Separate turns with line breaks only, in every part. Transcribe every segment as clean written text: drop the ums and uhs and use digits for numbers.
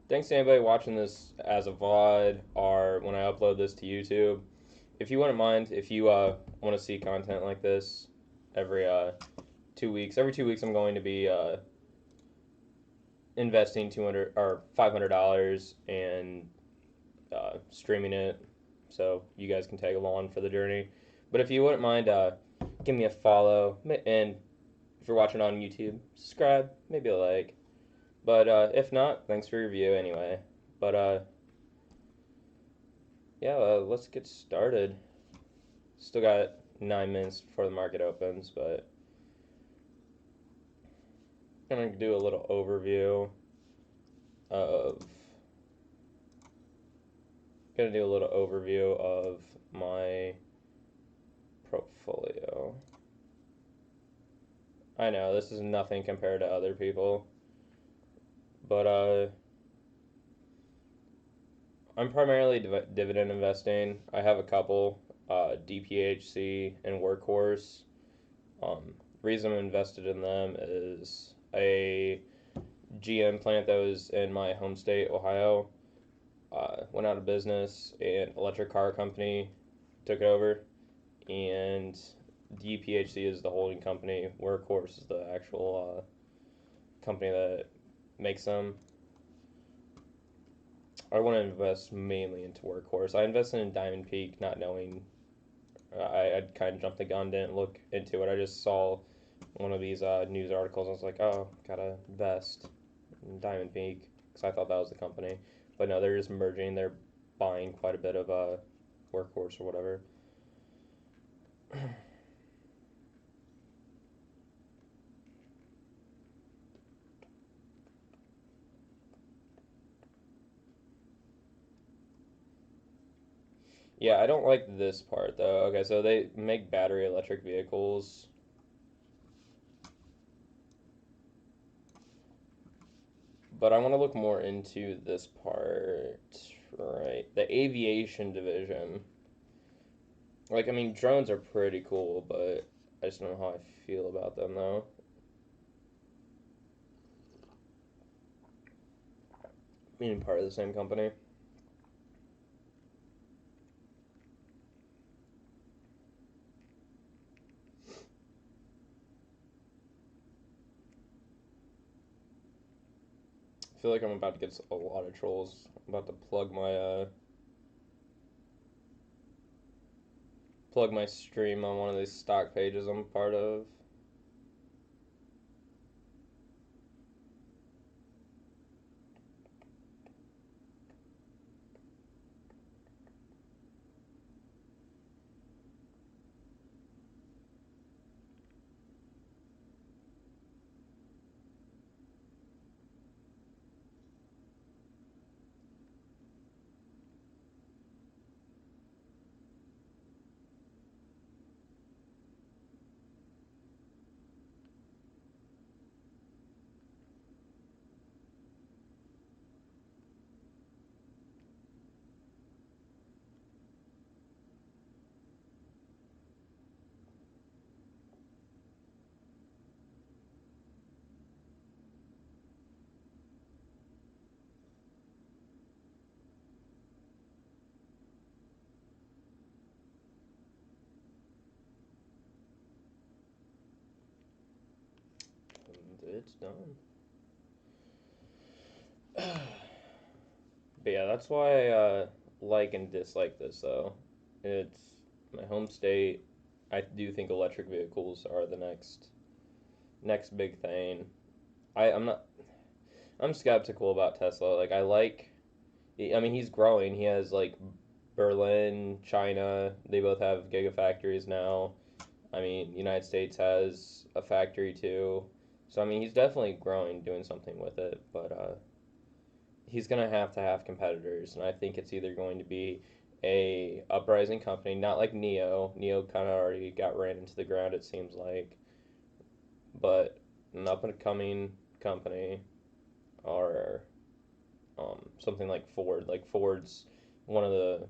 Thanks to anybody watching this as a VOD or when I upload this to YouTube. If you wouldn't mind, if you want to see content like this every 2 weeks, every 2 weeks I'm going to be investing $500 and streaming it, so you guys can tag along for the journey. But if you wouldn't mind, give me a follow, and if you're watching on YouTube, subscribe, maybe a like. But if not, thanks for your view anyway. But yeah, let's get started. Still got 9 minutes before the market opens, but I'm gonna do a little overview of my portfolio. I know this is nothing compared to other people, but I'm primarily dividend investing. I have a couple, DPHC and Workhorse. Reason I'm invested in them is a GM plant that was in my home state, Ohio, went out of business, and electric car company took it over, and DPHC is the holding company. Workhorse is the actual company that makes them. I want to invest mainly into Workhorse. I invested in Diamond Peak, not knowing. I kind of jumped the gun, didn't look into it. I just saw one of these news articles. I was like, oh, gotta invest in Diamond Peak because I thought that was the company. But no, they're just merging. They're buying quite a bit of Workhorse or whatever. Yeah, I don't like this part though. Okay, so they make battery electric vehicles. But I want to look more into this part, right? The aviation division. Like, I mean, drones are pretty cool, but I just don't know how I feel about them though. Being part of the same company. I feel like I'm about to get a lot of trolls. I'm about to plug my stream on one of these stock pages I'm part of. And it's done. But yeah, that's why I like and dislike this though. It's my home state. I do think electric vehicles are the next big thing. I'm not. I'm skeptical about Tesla. I mean, he's growing. He has like Berlin, China. They both have gigafactories now. I mean, United States has a factory too. So I mean, he's definitely growing, doing something with it. But he's gonna have to have competitors, and I think it's either going to be a uprising company, not like Neo. Neo kind of already got ran into the ground. It seems like, but an up and coming company or something like Ford. Like Ford's one of the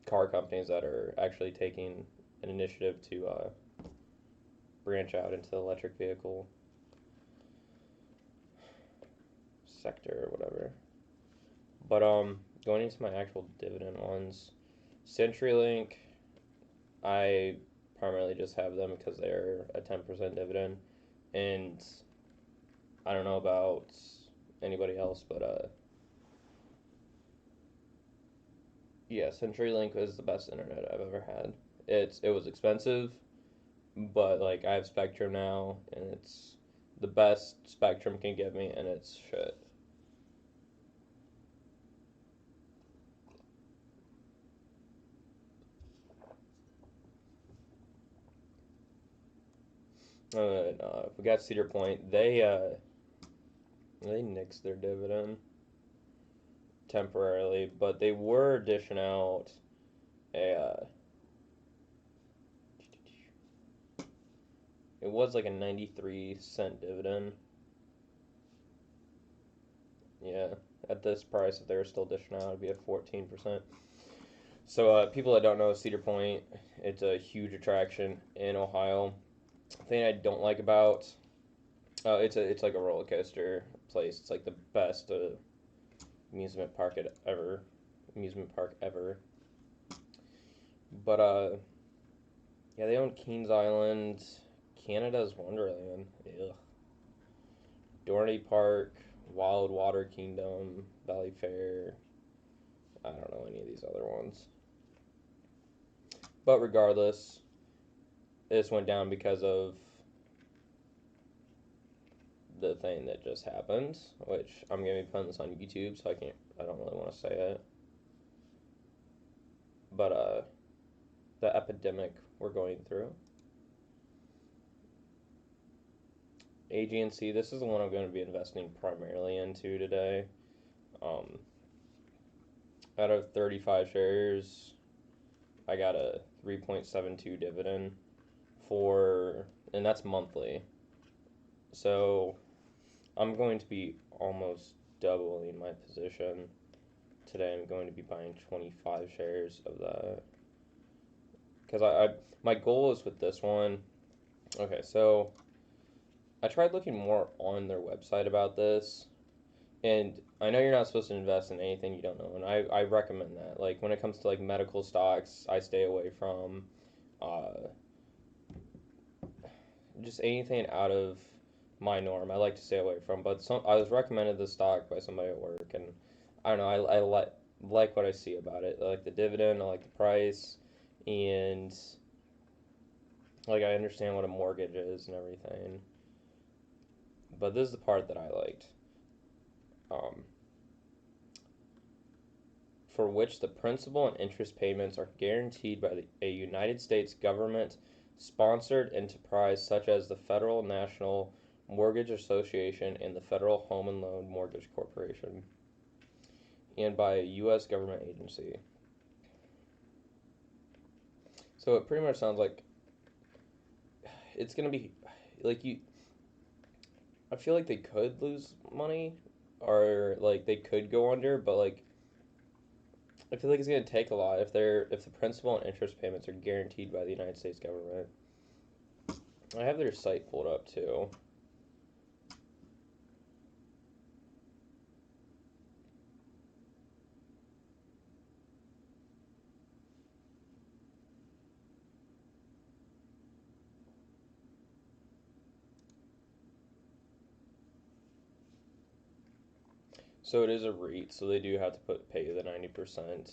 car companies that are actually taking an initiative to branch out into the electric vehicle sector or whatever. But going into my actual dividend ones, CenturyLink, I primarily just have them because they're a 10% dividend, and I don't know about anybody else, but yeah, CenturyLink is the best internet I've ever had. It was expensive, but like I have Spectrum now, and it's the best Spectrum can give me, and it's shit. No, we got Cedar Point. They nixed their dividend temporarily, but they were dishing out a it was like a 93-cent dividend. Yeah, at this price, if they were still dishing out, it'd be at 14%. So people that don't know Cedar Point, it's a huge attraction in Ohio. The thing I don't like about it's like a roller coaster place. It's like the best amusement park ever, amusement park ever. But yeah, they own Kings Island, Canada's Wonderland. Ugh. Dorney Park, Wild Water Kingdom, Valley Fair. I don't know any of these other ones. But regardless, this went down because of the thing that just happened, which I'm gonna be putting this on YouTube, so I don't really want to say it. But the epidemic we're going through. AGNC, this is the one I'm going to be investing primarily into today. Um, Out of 35 shares, I got a 3.72 dividend and that's monthly. So I'm going to be almost doubling my position today. I'm going to be buying 25 shares of that because my goal is with this one. Okay, so I tried looking more on their website about this, and I know you're not supposed to invest in anything you don't know, and I recommend that. Like when it comes to like medical stocks, I stay away from uh, just anything out of my norm. I like to stay away from. But I was recommended this stock by somebody at work, and I don't know. I like what I see about it. I like the dividend. I like the price, and like I understand what a mortgage is and everything. But this is the part that I liked. Um, for which the principal and interest payments are guaranteed by a United States government sponsored enterprise such as the Federal National Mortgage Association and the Federal Home and Loan Mortgage Corporation, and by a U.S. government agency. So it pretty much sounds like it's going to be like you. I feel like they could lose money or like they could go under, but like I feel like it's going to take a lot if the principal and interest payments are guaranteed by the United States government. I have their site pulled up too. So it is a REIT, so they do have to pay the 90%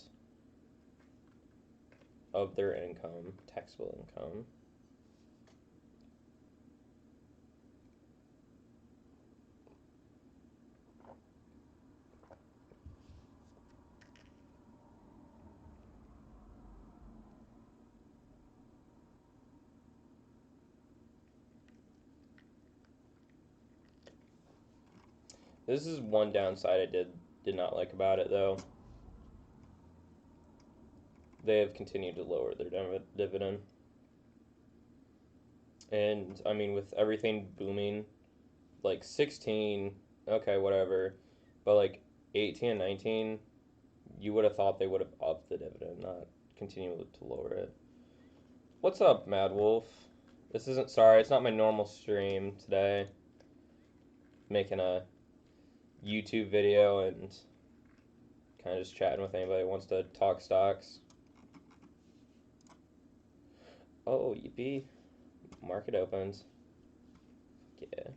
of their income, taxable income. This is one downside I did not like about it though. They have continued to lower their dividend. And I mean with everything booming, like 16, okay, whatever. But like 18 and 19, you would have thought they would have upped the dividend, not continued to lower it. What's up, Mad Wolf? This isn't sorry, it's not my normal stream today. Making a YouTube video and kind of just chatting with anybody who wants to talk stocks. Oh, yippee. Market opens. Yeah.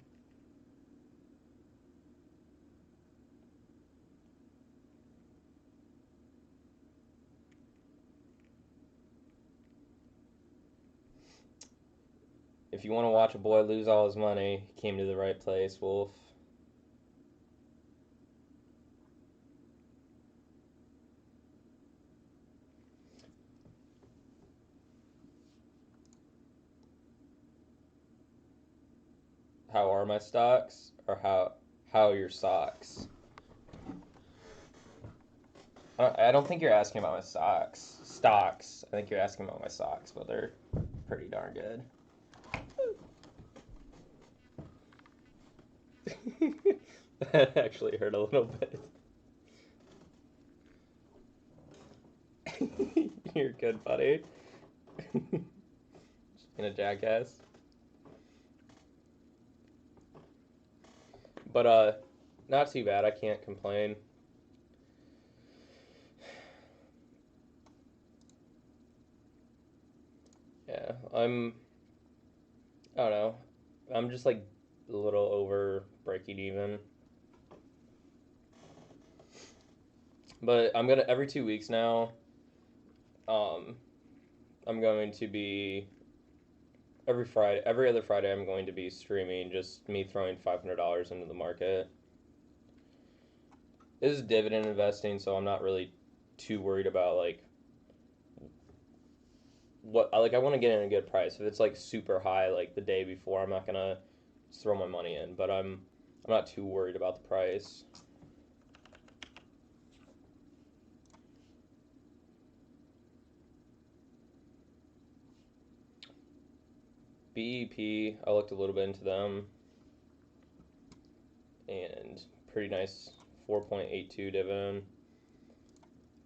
If you want to watch a boy lose all his money, he came to the right place, Wolf. How are my stocks? Or how are your socks? I don't think you're asking about my socks. Stocks. I think you're asking about my socks, but they're pretty darn good. That actually hurt a little bit. You're good, buddy. Just being a jackass. But not too bad. I can't complain. Yeah, I don't know. I'm just like a little over breaking even. But I'm gonna every 2 weeks now. Um, I'm going to be every other Friday. I'm going to be streaming just me throwing $500 into the market. This is dividend investing, so I'm not really too worried about like what I want to get in a good price. If it's like super high like the day before, I'm not gonna throw my money in. But I'm not too worried about the price. BEP, I looked a little bit into them, and pretty nice 4.82 dividend.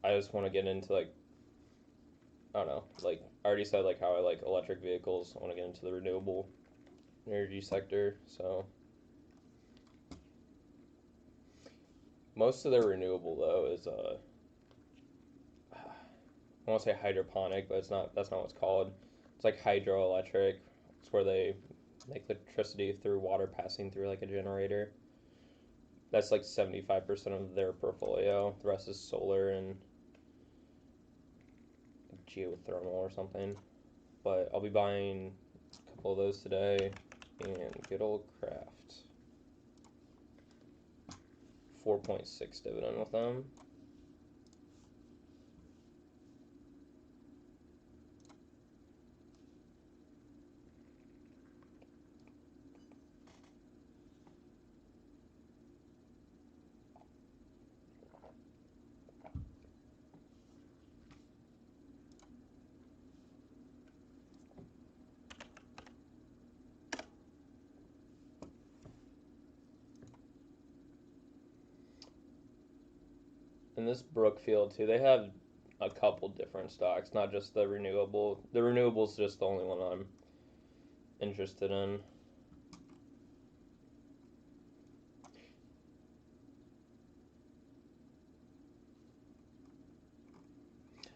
I just want to get into like I don't know, like I already said like how I like electric vehicles. I want to get into the renewable energy sector. So most of their renewable though is I want to say hydroponic, but it's not. That's not what it's called. It's like hydroelectric. It's where they make electricity through water passing through like a generator. That's like 75% of their portfolio. The rest is solar and geothermal or something. But I'll be buying a couple of those today. And good old Kraft. 4.6 dividend with them. And this Brookfield too, they have a couple different stocks, not just the renewable. The renewable's just the only one I'm interested in.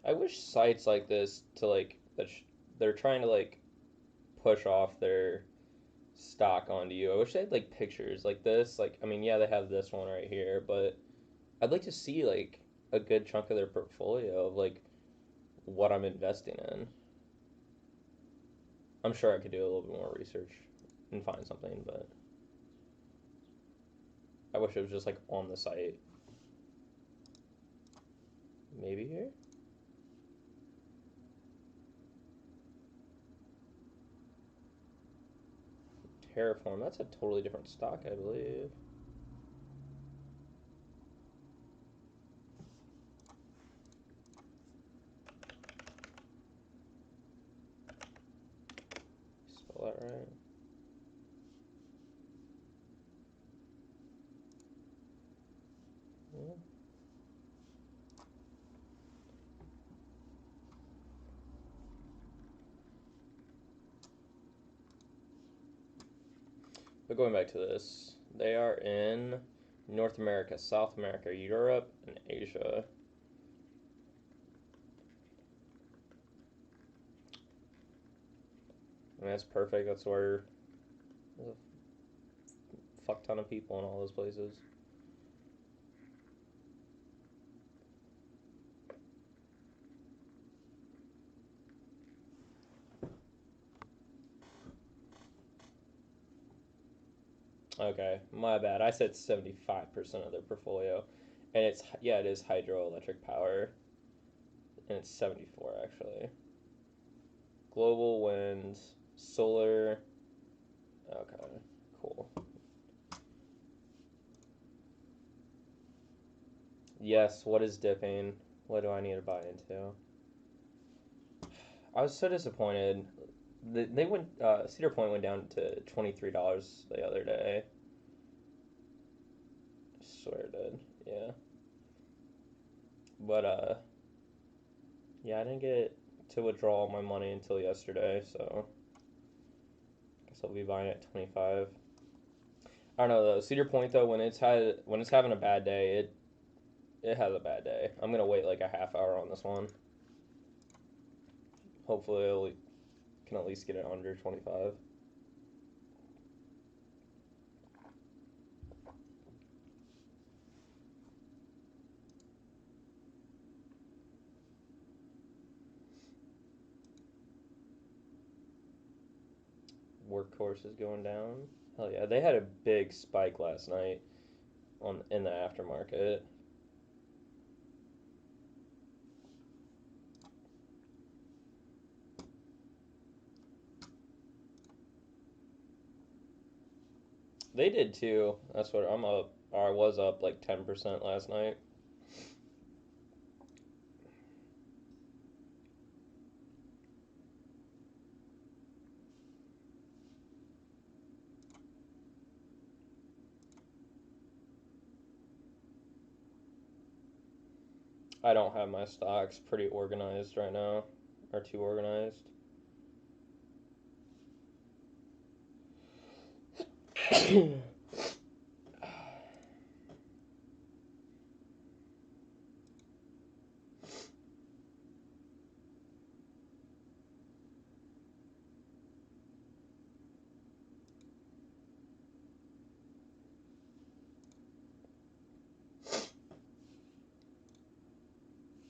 I wish sites like this to like they're trying to like push off their stock onto you. I wish they had like pictures like this. Like I mean, yeah, they have this one right here, but I'd like to see like a good chunk of their portfolio of like what I'm investing in. I'm sure I could do a little bit more research and find something, but I wish it was just like on the site. Maybe here? Terraform, that's a totally different stock, I believe. Spell that right. Yeah. But going back to this, they are in North America, South America, Europe, and Asia. And that's perfect. That's where there's a fuck ton of people in all those places. Okay, my bad. I said 75% of their portfolio. And it's, yeah, it is hydroelectric power. And it's 74 actually. Global wind, solar. Okay, cool. Yes, what is dipping? What do I need to buy into? I was so disappointed. They went, Cedar Point went down to $23 the other day. I swear it did. Yeah. But, yeah, I didn't get to withdraw all my money until yesterday, so I guess I'll be buying at 25. I don't know though. Cedar Point though, when it's having a bad day, it has a bad day. I'm gonna wait like a half hour on this one. Hopefully, I can at least get it under 25. Workhorse is going down. Hell yeah, they had a big spike last night in the aftermarket. They did too. That's what I'm up. Or I was up like 10% last night. I don't have my stocks pretty organized right now, or too organized.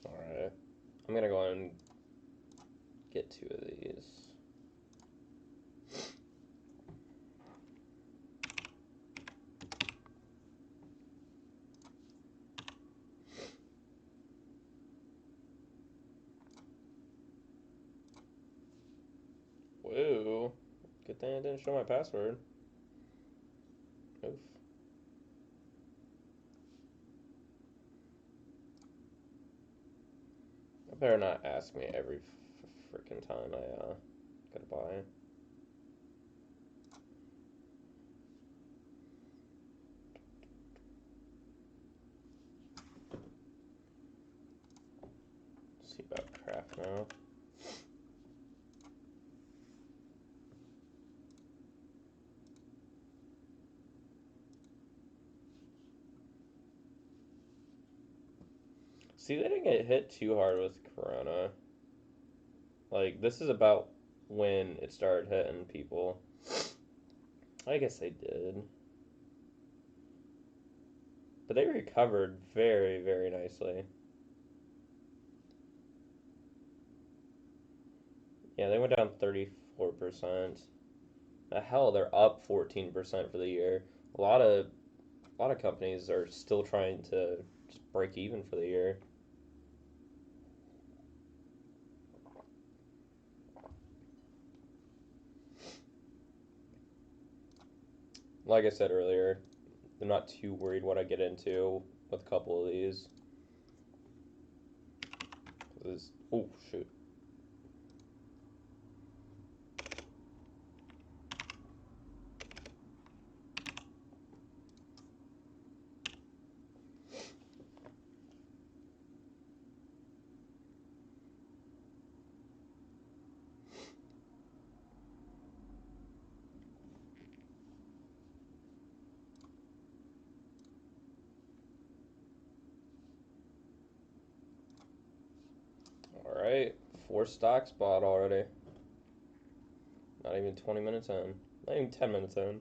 Alright. I'm gonna go ahead and get 2 of these. Whoa. Good thing I didn't show my password. Oof. I better not ask me every freaking time I gotta buy. See about craft now. See, they didn't get hit too hard with Corona. Like, this is about when it started hitting people. I guess they did. But they recovered very, very nicely. Yeah, they went down 34%. Hell, they're up 14% for the year. A lot of companies are still trying to just break even for the year. Like I said earlier, I'm not too worried what I get into with a couple of these. Oh, shoot. 4 stocks bought already. Not even 20 minutes in. Not even 10 minutes in.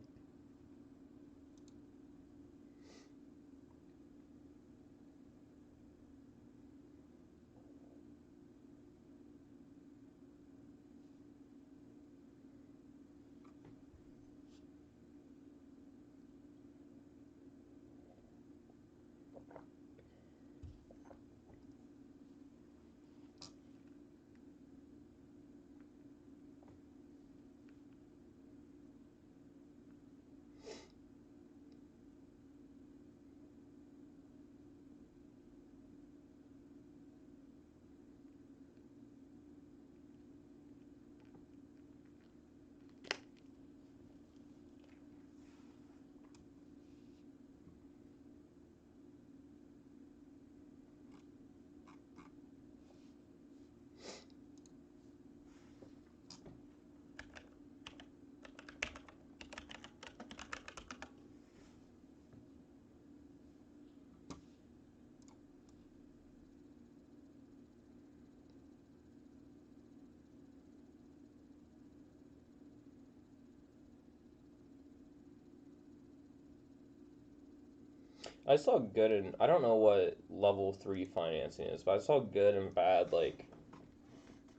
I saw good and I don't know what level 3 financing is, but I saw good and bad like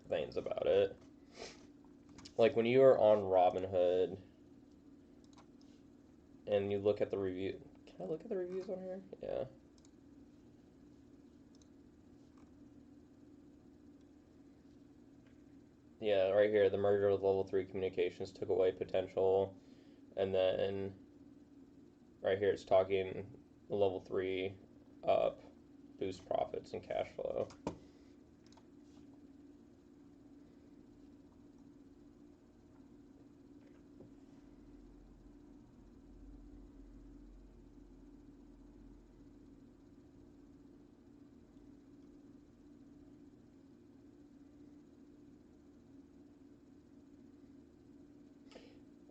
things about it. Like when you are on Robinhood and you look at the review. Can I look at the reviews on here? Yeah. Yeah, right here, the merger with level 3 communications took away potential. And then right here it's talking level 3 up, boost profits and cash flow.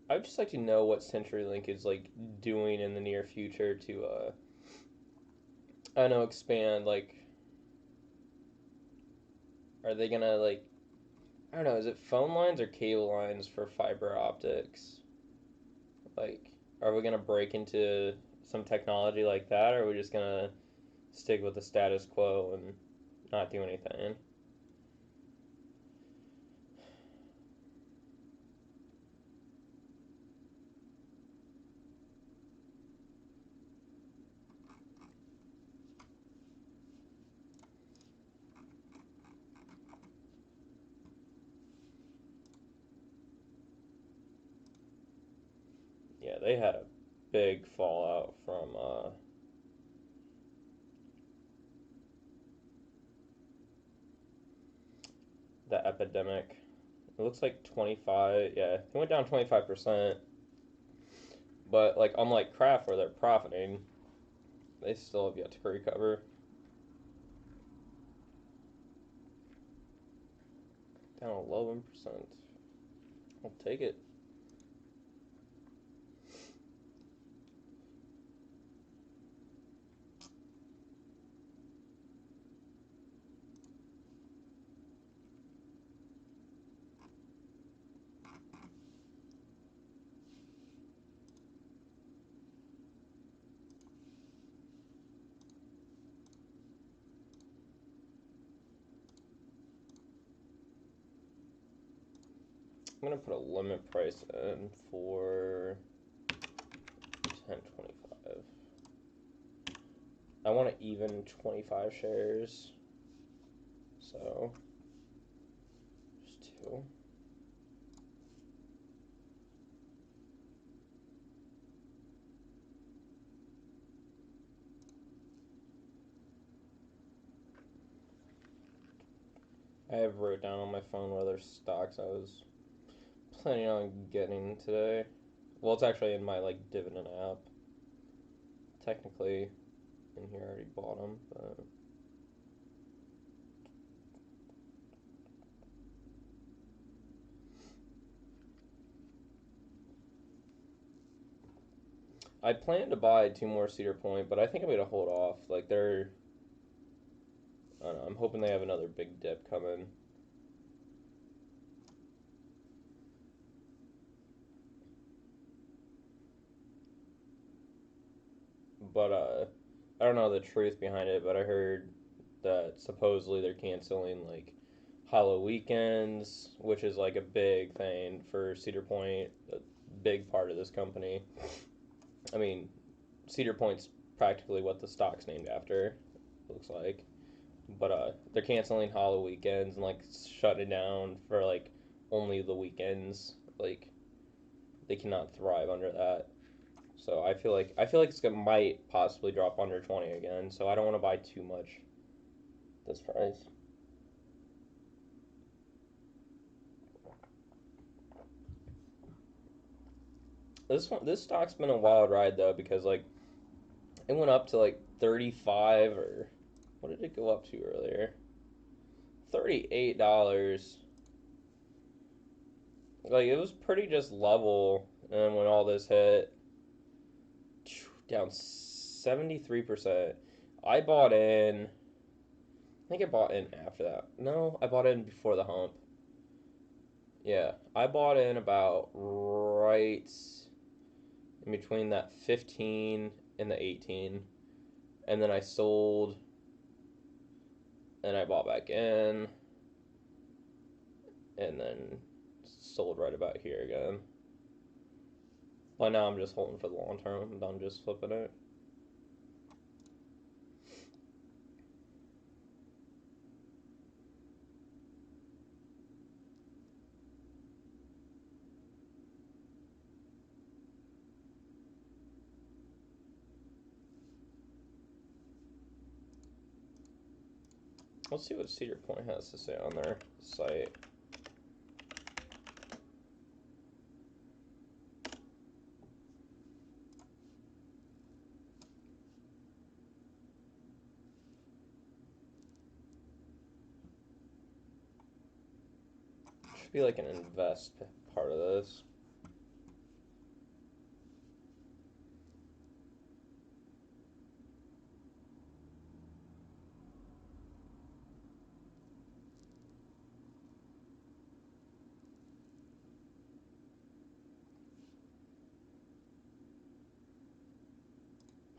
I'd just like to know what CenturyLink is like doing in the near future to I don't know, expand. Like, are they gonna like, I don't know, is it phone lines or cable lines for fiber optics? Like, are we gonna break into some technology like that, or are we just gonna stick with the status quo and not do anything? Yeah, they had a big fallout from the epidemic. It looks like 25. Yeah, it went down 25%. But like unlike Kraft, where they're profiting, they still have yet to recover. Down 11%. I'll take it. I'm gonna put a limit price in for 10.25. I want to even 25 shares, so just two. I have wrote down on my phone what other stocks I was planning on getting today. Well, it's actually in my like dividend app. Technically, in here I already bought them, but I plan to buy two more Cedar Point, but I think I'm gonna hold off. Like they're, I don't know, I'm hoping they have another big dip coming. but I don't know the truth behind it, but I heard that supposedly they're canceling like hollow weekends, which is like a big thing for Cedar Point, a big part of this company. I mean, Cedar Point's practically what the stock's named after, looks like. But they're canceling hollow weekends and like shutting it down for like only the weekends. Like they cannot thrive under that. So I feel like it's gonna might possibly drop under 20 again. So I don't want to buy too much this price. This stock's been a wild ride though because like it went up to like 35 or what did it go up to earlier? $38. Like it was pretty just level, and when all this hit, down 73%. I bought in. I think I bought in after that. No, I bought in before the hump. Yeah, I bought in about right in between that 15 and the 18, and then I sold, and I bought back in, and then sold right about here again. But now I'm just holding for the long term. I'm done just flipping it. Let's see what Cedar Point has to say on their site. Should be like an invest part of this.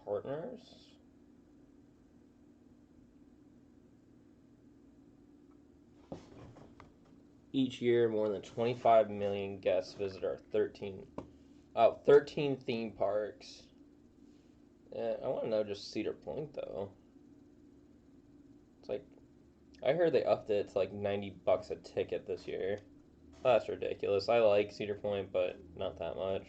Partners. Each year, more than 25 million guests visit our 13 theme parks. Yeah, I want to know just Cedar Point though. It's like I heard they upped it to like $90 a ticket this year. That's ridiculous. I like Cedar Point, but not that much.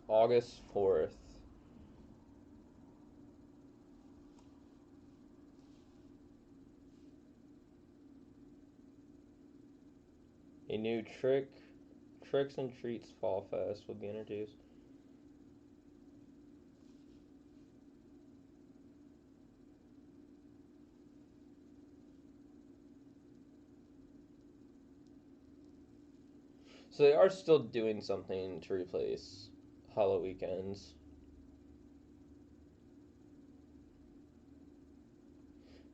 August 4th. A new Tricks and Treats Fall Fest will be introduced. So they are still doing something to replace Hollow Weekends.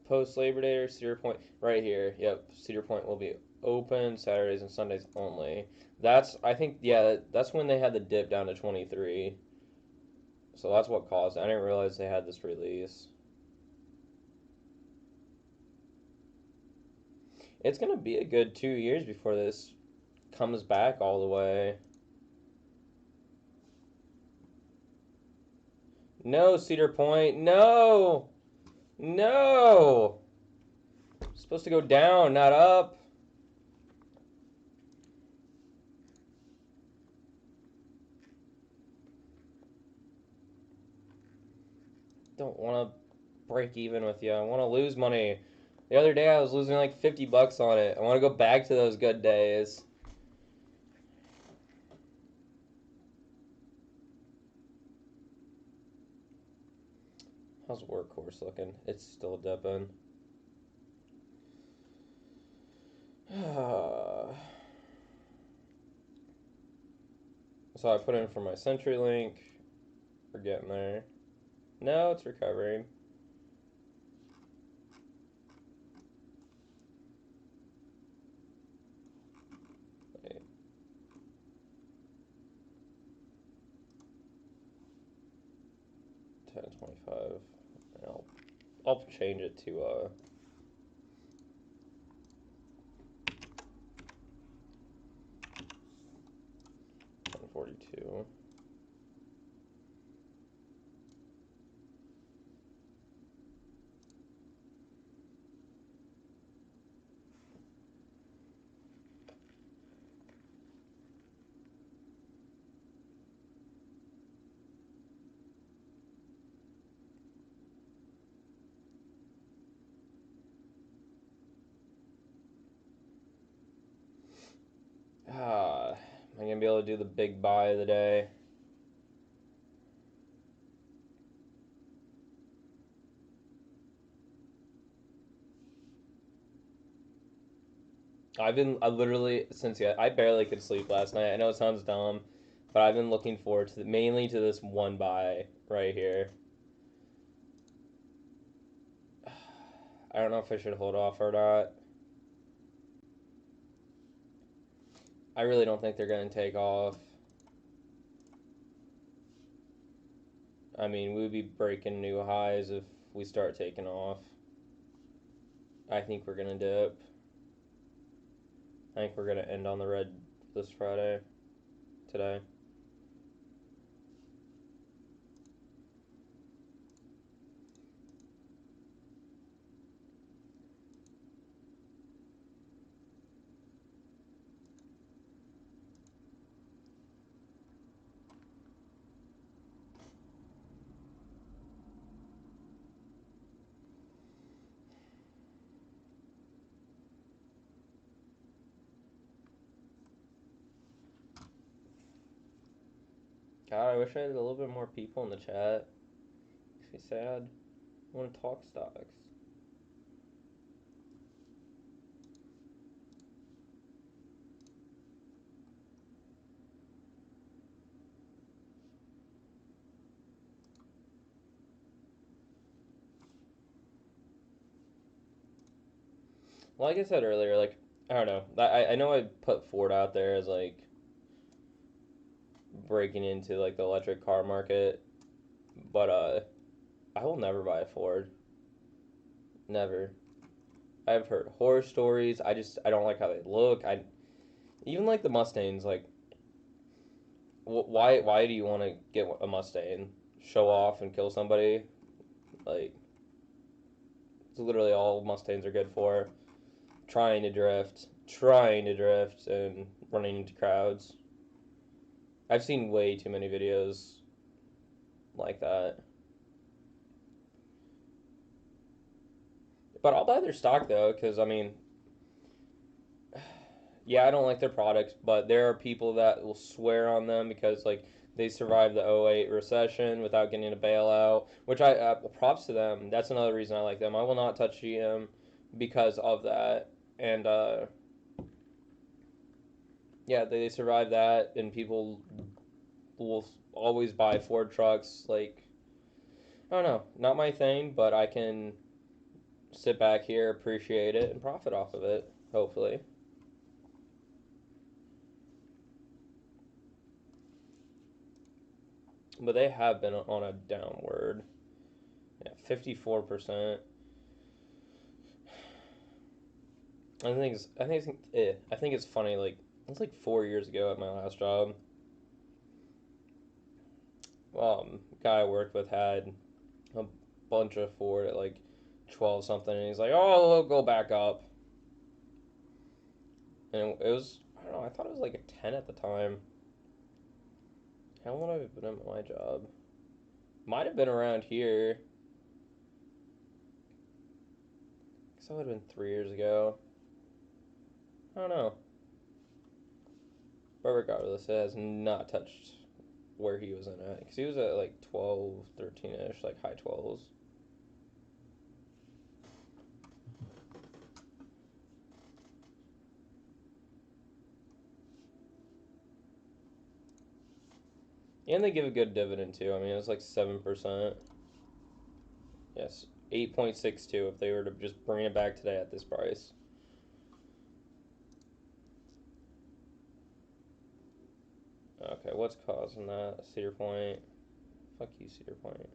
Post Labor Day or Cedar Point, right here. Yep, Cedar Point will be open Saturdays and Sundays only. I think, yeah, that's when they had the dip down to 23. So that's what caused it. I didn't realize they had this release. It's gonna be a good 2 years before this comes back all the way. No, Cedar Point. No! No! It's supposed to go down, not up. Don't want to break even with you. I want to lose money. The other day I was losing like $50 on it. I want to go back to those good days. How's Workhorse looking? It's still dipping. So I put in for my CenturyLink. We're getting there. No, it's recovering. 125. I'll change it to 142. Am I gonna be able to do the big buy of the day? I literally, I barely could sleep last night. I know it sounds dumb, but I've been looking forward to mainly to this one buy right here. I don't know if I should hold off or not. I really don't think they're going to take off. I mean, we would be breaking new highs if we start taking off. I think we're going to dip. I think we're going to end on the red this Friday, today. God, I wish I had a little bit more people in the chat. Makes me sad. I want to talk stocks. Like I said earlier, like, I don't know. I know I put Ford out there as, like, breaking into, like, the electric car market, but, I will never buy a Ford. Never. I've heard horror stories. I don't like how they look. Even like the Mustangs, like, why do you want to get a Mustang? Show off and kill somebody? Like, it's literally all Mustangs are good for. Trying to drift, and running into crowds. I've seen way too many videos like that. But I'll buy their stock though, because I mean, yeah, I don't like their products, but there are people that will swear on them because like they survived the '08 recession without getting a bailout, which props to them. That's another reason I like them. I will not touch GM because of that. And yeah, they survived that, and people will always buy Ford trucks. Like, I don't know, not my thing, but I can sit back here, appreciate it, and profit off of it, hopefully. But they have been on a downward. Yeah, 54%. I think it's funny. Like, it's like 4 years ago at my last job. Guy I worked with had a bunch of Ford at like 12 something, and he's like, "Oh, it'll go back up." And it was, I don't know, I thought it was like a 10 at the time. How long have I been at my job? Might have been around here. Guess that would have been 3 years ago. I don't know. But regardless, it has not touched where he was in at. Because he was at like 12, 13-ish, like high 12s. And they give a good dividend too. I mean, it's like 7%. Yes, 8.62 if they were to just bring it back today at this price. Okay, what's causing that? Cedar Point. Fuck you, Cedar Point.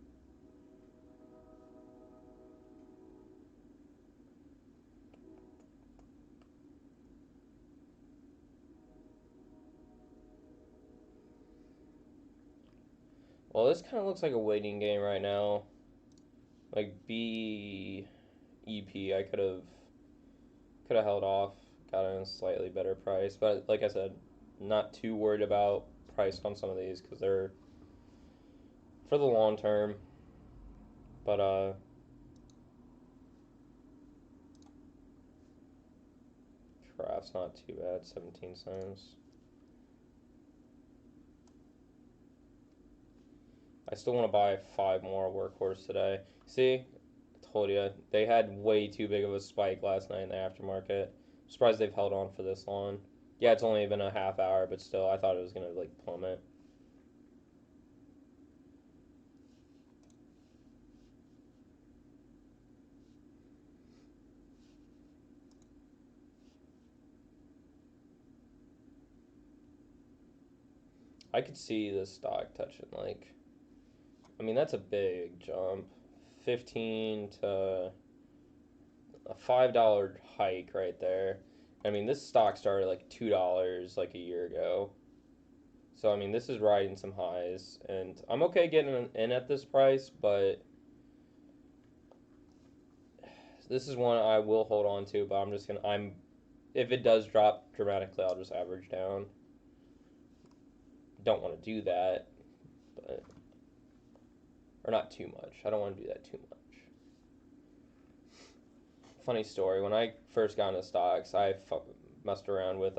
Well, this kind of looks like a waiting game right now. Like BEP, I could have held off, got in a slightly better price. But like I said, not too worried about price on some of these because they're for the long term. But Craft's not too bad, 17 cents. I still want to buy 5 more Workhorse today. See, I told you they had way too big of a spike last night in the aftermarket. I'm surprised they've held on for this long. Yeah, it's only been a half hour, but still, I thought it was gonna like plummet. I could see this stock touching like, I mean, that's a big jump. 15 to a $5 hike right there. I mean, this stock started like $2 like a year ago. So, I mean, this is riding some highs, and I'm okay getting in at this price, but this is one I will hold on to, but if it does drop dramatically, I'll just average down. Don't want to do that, but, or not too much. I don't want to do that too much. Funny story, when I first got into stocks, I messed around with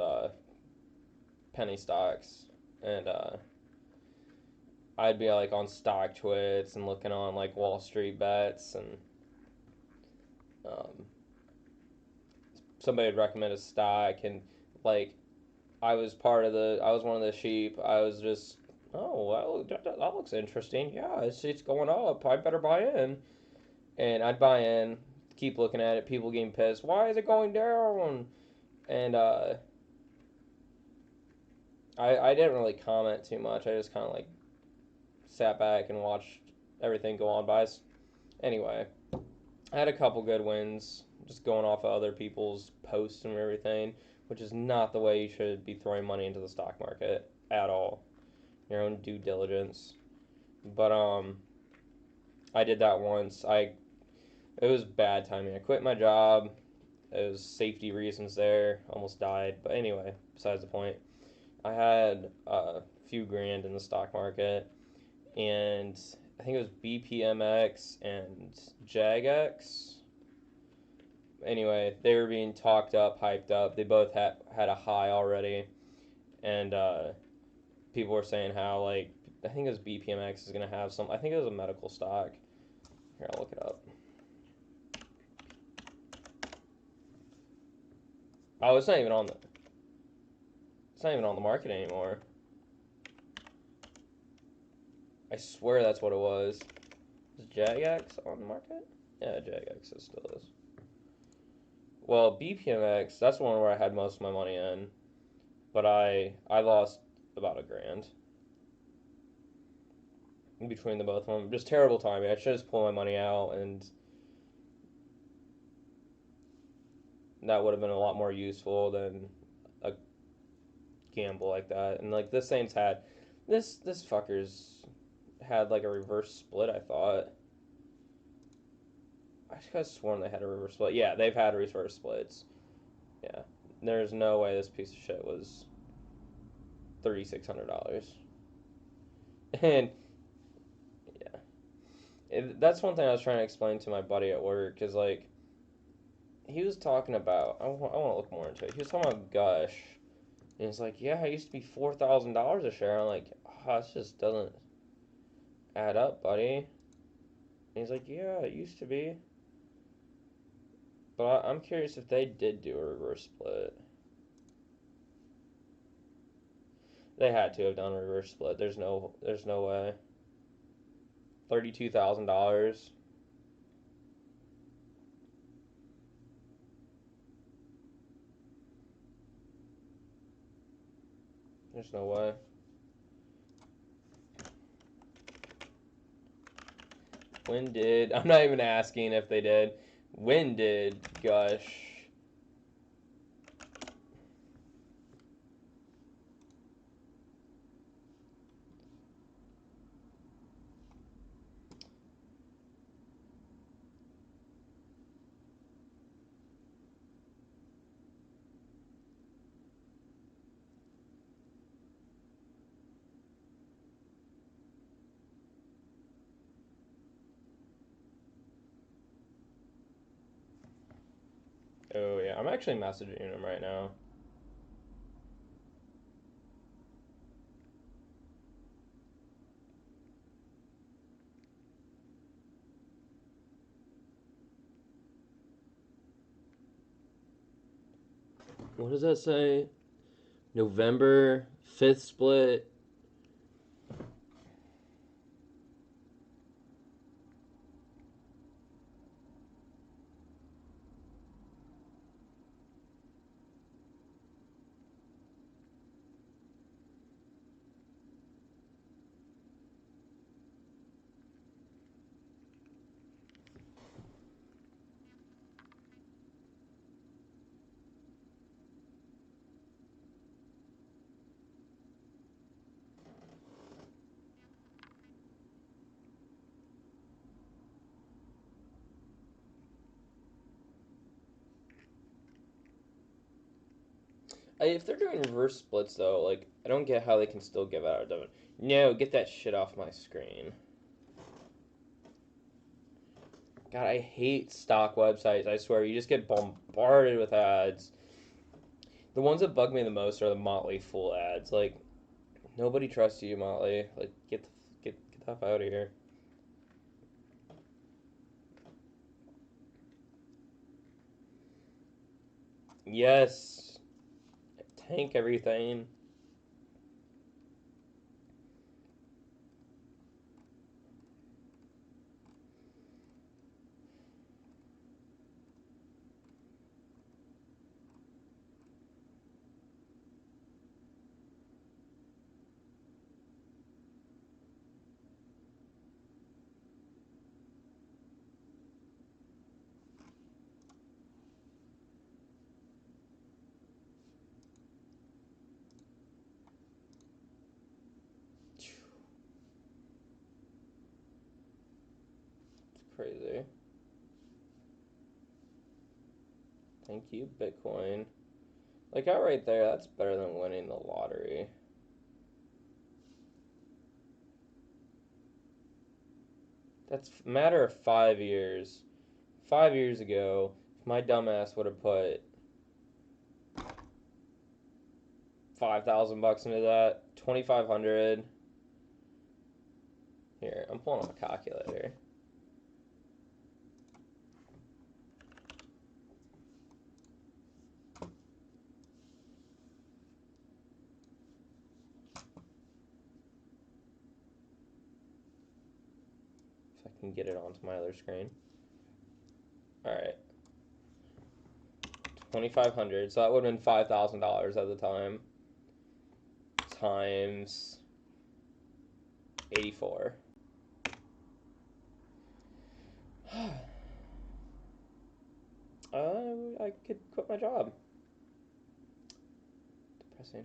penny stocks, and I'd be like on stock twits and looking on like Wall Street bets, and um, somebody would recommend a stock, and like I was one of the sheep. I was just, oh well, that looks interesting. Yeah, it's going up. I better buy in, and I'd buy in, keep looking at it. People getting pissed. Why is it going down? And I didn't really comment too much. I just kind of like sat back and watched everything go on by. Anyway, I had a couple good wins just going off of other people's posts and everything, which is not the way you should be throwing money into the stock market at all. Your own due diligence. But I did that once. It was bad timing. I quit my job. It was safety reasons there. Almost died. But anyway, besides the point. I had a few grand in the stock market, and I think it was BPMX and JAGX. Anyway, they were being talked up, hyped up. They both had a high already, and people were saying how like I think it was BPMX is gonna have some. I think it was a medical stock. Here, I'll look it up. Oh, it's not even on the market anymore. I swear that's what it was. Is JAGX on the market? Yeah, JAGX still is. Well, BPMX, that's the one where I had most of my money in, but I lost about $1,000 in between the both of them. Just terrible timing. I should just pull my money out, and that would have been a lot more useful than a gamble like that. And like this Saints had this fucker's had like a reverse split. I thought. I could have sworn they had a reverse split. Yeah, they've had reverse splits. Yeah, there's no way this piece of shit was $3,600. And yeah, that's one thing I was trying to explain to my buddy at work, because like he was talking about, I want to look more into it. He was talking about Gush, and he's like, yeah, it used to be $4,000 a share. I'm like, oh, this just doesn't add up, buddy. And he's like, yeah, it used to be. But I'm curious if they did do a reverse split. They had to have done a reverse split. There's no way. $32,000. There's no way. When did, I'm not even asking if they did. When did Gush Oh yeah, I'm actually messaging him right now. What does that say? November 5th split. If they're doing reverse splits though, like I don't get how they can still give out a dividend. No, get that shit off my screen. God, I hate stock websites. I swear, you just get bombarded with ads. The ones that bug me the most are the Motley Fool ads. Like, nobody trusts you, Motley. Like, get the fuck out of here. Yes, tank everything. It's crazy. Thank you, Bitcoin. Like, that right there, that's better than winning the lottery. That's a matter of 5 years. 5 years ago, if my dumbass would have put 5,000 bucks into that, 2,500. Here, I'm pulling up a calculator. If I can get it onto my other screen. Alright. 2,500. So that would have been $5,000 at the time. Times 84. I could quit my job. Depressing.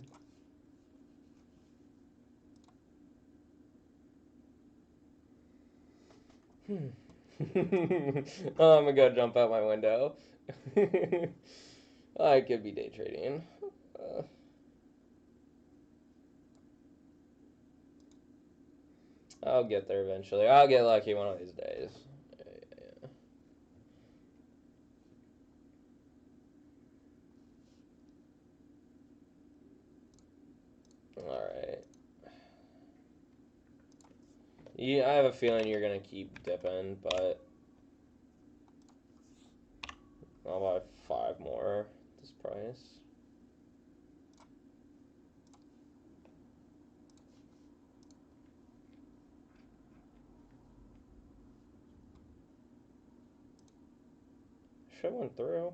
Oh, I'm gonna go jump out my window. I could be day trading. I'll get there eventually. I'll get lucky one of these days. Alright. Yeah, I have a feeling you're gonna keep dipping, but I'll buy 5 more at this price. Should have went through.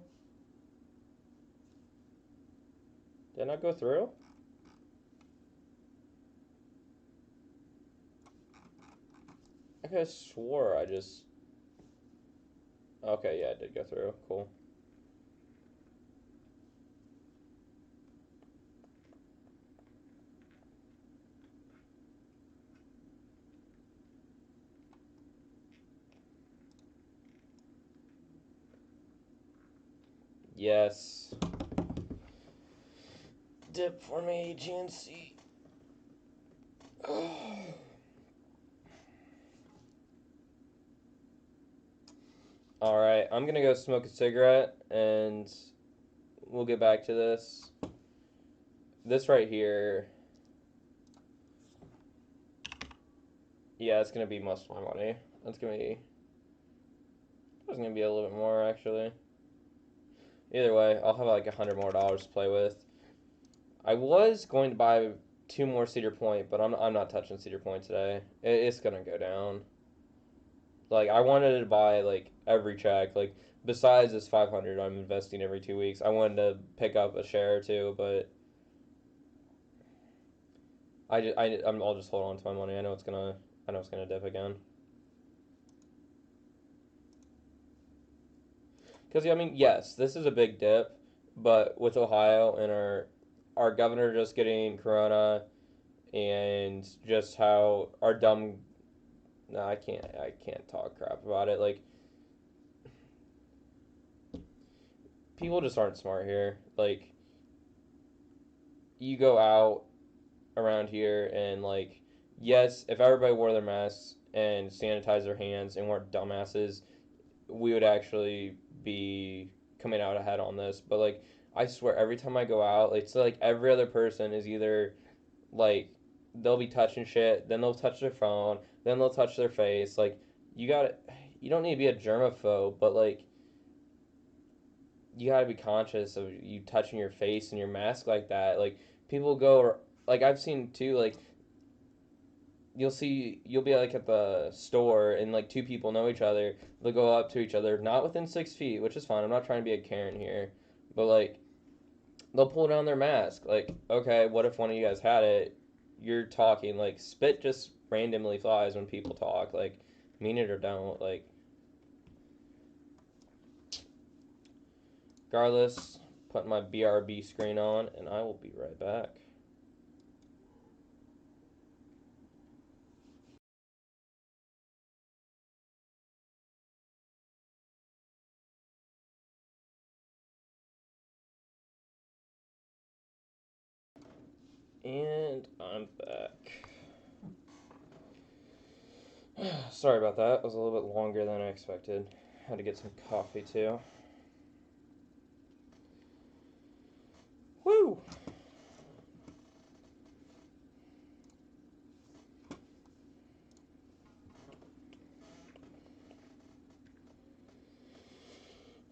Did not go through? I could have swore I just... Okay, yeah, it did go through. Cool. Yes. Dip for me, GNC. All right, I'm gonna go smoke a cigarette, and we'll get back to this. This right here, yeah, it's gonna be most of my money. That's gonna be a little bit more actually. Either way, I'll have like $100 more to play with. I was going to buy two more Cedar Point, but I'm not touching Cedar Point today. It's gonna go down. Like I wanted to buy like every check. Like besides this 500, I'm investing every 2 weeks. I wanted to pick up a share or two, but I'll just hold on to my money. I know it's gonna dip again. Because I mean, yes, this is a big dip, but with Ohio and our governor just getting corona and just how our dumb no, I can't talk crap about it. Like people just aren't smart here. Like you go out around here and like yes, if everybody wore their masks and sanitized their hands and weren't dumbasses, we would actually be coming out ahead on this. But like I swear every time I go out, it's like every other person is either like they'll be touching shit, then they'll touch their phone, then they'll touch their face. Like you got you don't need to be a germaphobe, but like you got to be conscious of you touching your face and your mask like that. Like people go like I've seen too like you'll be like at the store and like two people know each other. They'll go up to each other, not within 6 feet, which is fine. I'm not trying to be a Karen here, but like they'll pull down their mask. Like, okay, what if one of you guys had it? You're talking like spit just randomly flies when people talk. Like, mean it or don't. Like, regardless, put my BRB screen on, and I will be right back. And I'm back. Sorry about that. It was a little bit longer than I expected. Had to get some coffee too. Woo!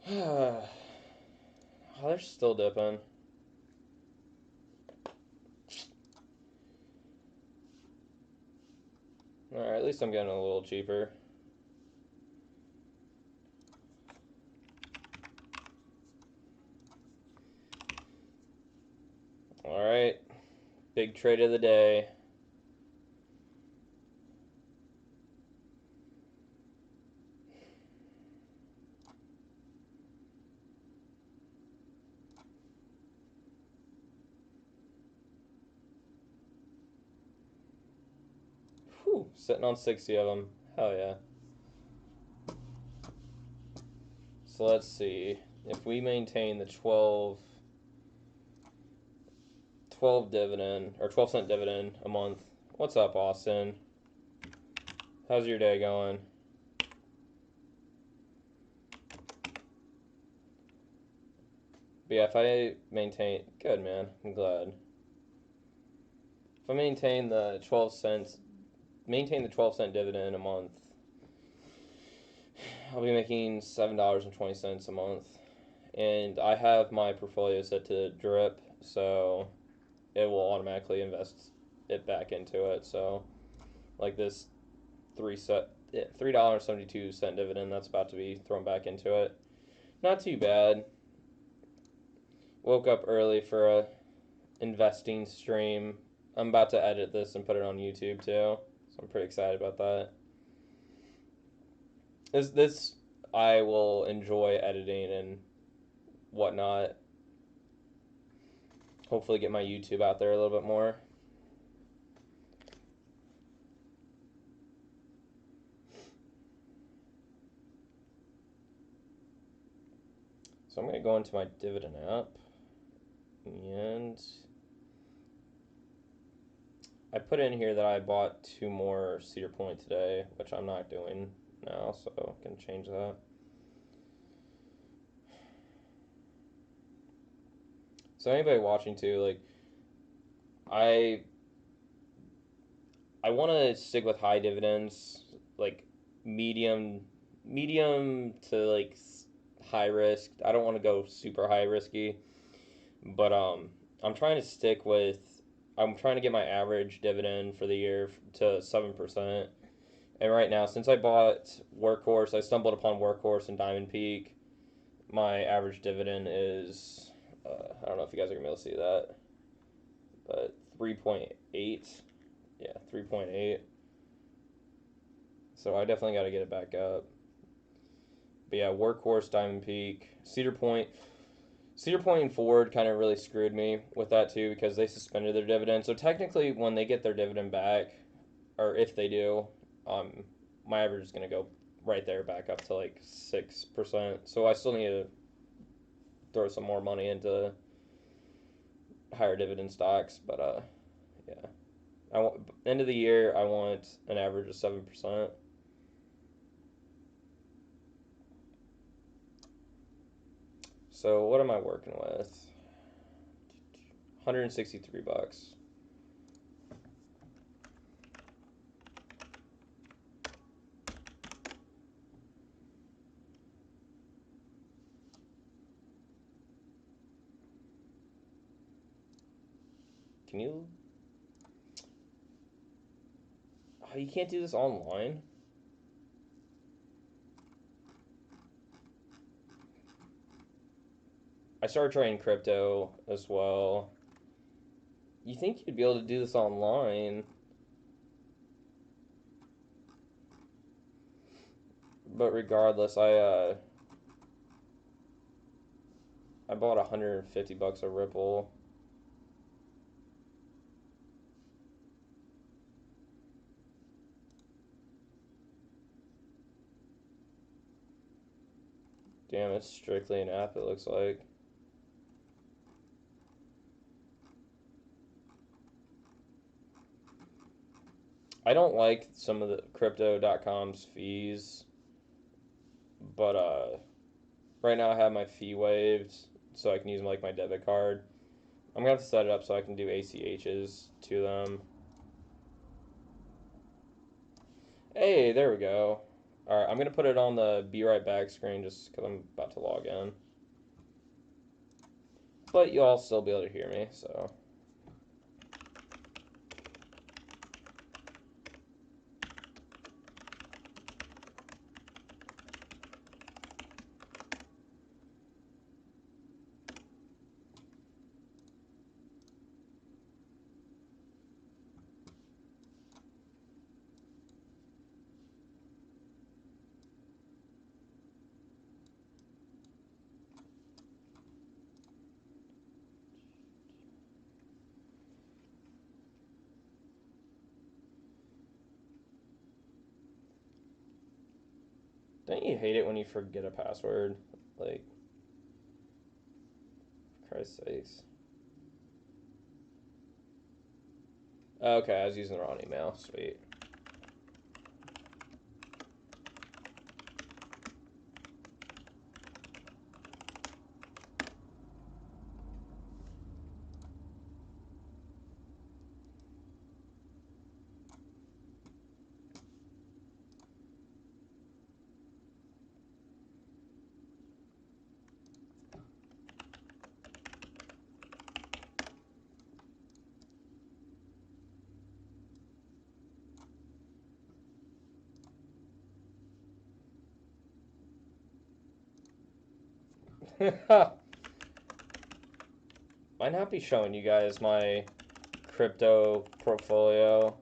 Oh, they're still dipping. Alright, at least I'm getting a little cheaper. Alright, big trade of the day. Whew, sitting on 60 of them. Hell yeah. So let's see. If we maintain the 12 dividend, or 12-cent dividend a month. What's up, Austin? How's your day going? But yeah, if I maintain, good man, I'm glad. If I maintain the 12-cent dividend a month, I'll be making $7.20 a month. And I have my portfolio set to drip, so it will automatically invest it back into it. So, like this $3.72 dividend that's about to be thrown back into it. Not too bad. Woke up early for a investing stream. I'm about to edit this and put it on YouTube too, so I'm pretty excited about that. This I will enjoy editing and whatnot. Hopefully, get my YouTube out there a little bit more. So I'm going to go into my dividend app, and I put in here that I bought two more Cedar Point today, which I'm not doing now, so I can change that. So anybody watching too, like I I want to stick with high dividends, like medium medium to like high risk. I don't want to go super high risky, but I'm trying to stick with I'm trying to get my average dividend for the year to 7%. And right now, since I bought Workhorse, I stumbled upon Workhorse and Diamond Peak. My average dividend is I don't know if you guys are gonna be able to see that, but 3.8. Yeah, 3.8. So I definitely got to get it back up. But yeah, Workhorse, Diamond Peak, Cedar Point. Cedar Point and Ford kind of really screwed me with that too because they suspended their dividend. So technically, when they get their dividend back, or if they do, um, my average is going to go right there back up to like 6%. So I still need to throw some more money into higher dividend stocks. But yeah, I want end of the year I want an average of 7%. So what am I working with? $163. Can you? Oh, you can't do this online. I started trading crypto as well. You think you'd be able to do this online, but regardless, I bought $150 of Ripple. Damn, it's strictly an app. It looks like. I don't like some of the crypto.com's fees, but right now I have my fee waived, so I can use like my debit card. I'm gonna have to set it up so I can do ACHs to them. Hey, there we go. All right, I'm gonna put it on the be right back screen just because I'm about to log in. But you'll all still be able to hear me, so. Don't you hate it when you forget a password? Like, for Christ's sakes. Okay, I was using the wrong email. Sweet. Might not be showing you guys my crypto portfolio.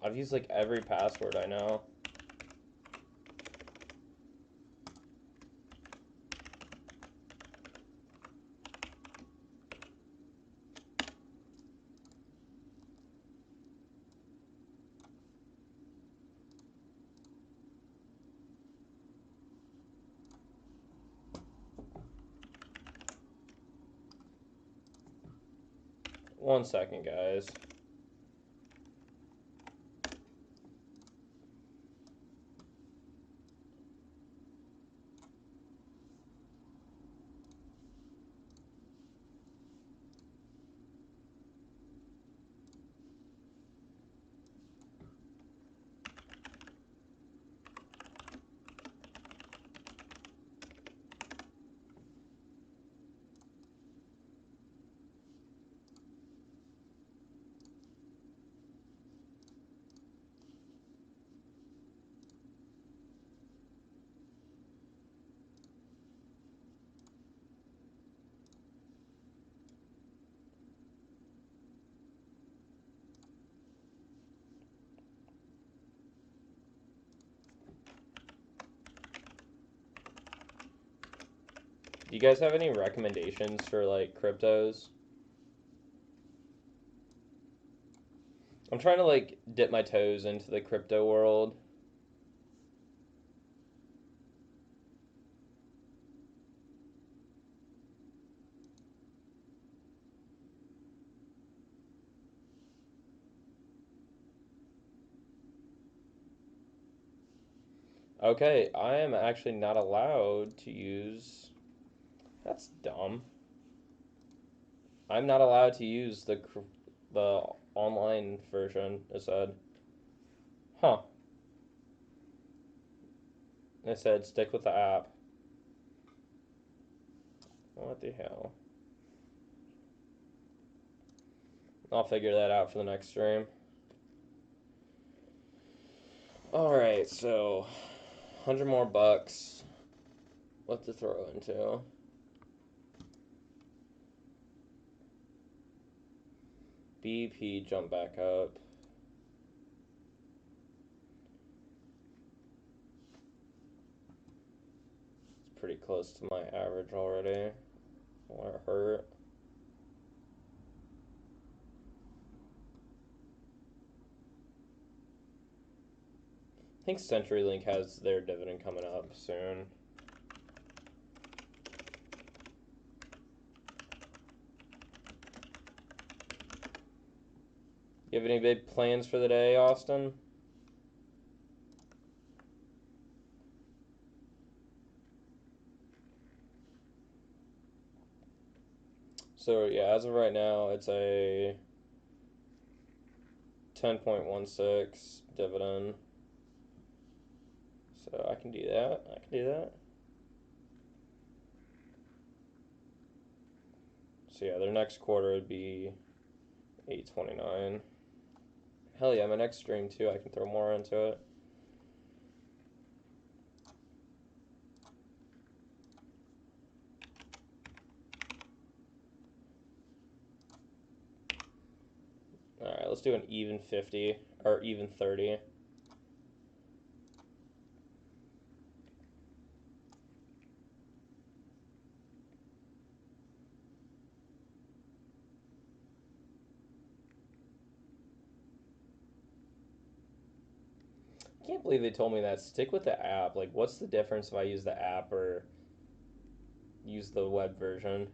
I've used like every password I know. One second, guys. Do you guys have any recommendations for like cryptos? I'm trying to like dip my toes into the crypto world. Okay, I am actually not allowed to use. That's dumb. I'm not allowed to use the online version. It said, huh? It said stick with the app. What the hell? I'll figure that out for the next stream. All right, so 100 more bucks. What to throw into? BP jump back up. It's pretty close to my average already. Won't hurt. I think CenturyLink has their dividend coming up soon. You have any big plans for the day, Austin? So yeah, as of right now, it's a 10.16 dividend. So I can do that. I can do that. So yeah, their next quarter would be 829. Hell yeah, my next stream too, I can throw more into it. Alright, let's do an even 50, or even 30. I can't believe they told me that. Stick with the app. Like, what's the difference if I use the app or use the web version?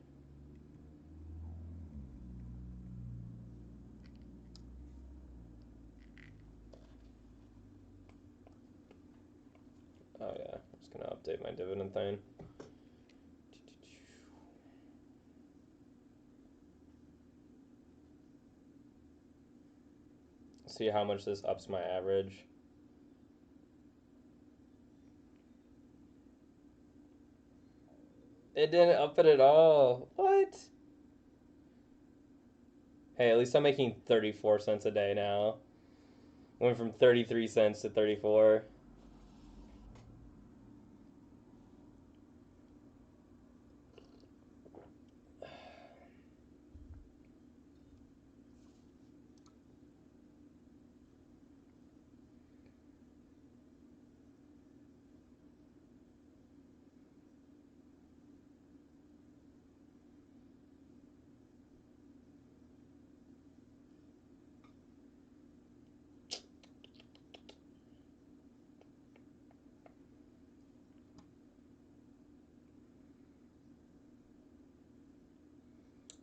Oh yeah, I'm just gonna update my dividend thing. See how much this ups my average. It didn't up it at all. What? Hey, at least I'm making 34 cents a day now. Went from 33 cents to 34.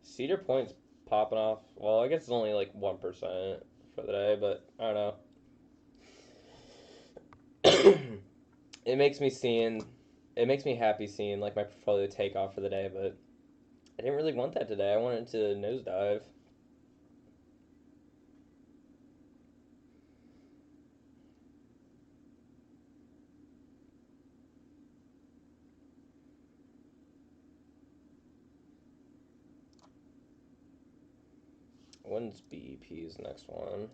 Cedar Point's popping off. Well, I guess it's only like 1% for the day, but I don't know. It makes me happy seeing like my portfolio take off for the day, but I didn't really want that today. I wanted to nosedive. When's BEP's next one?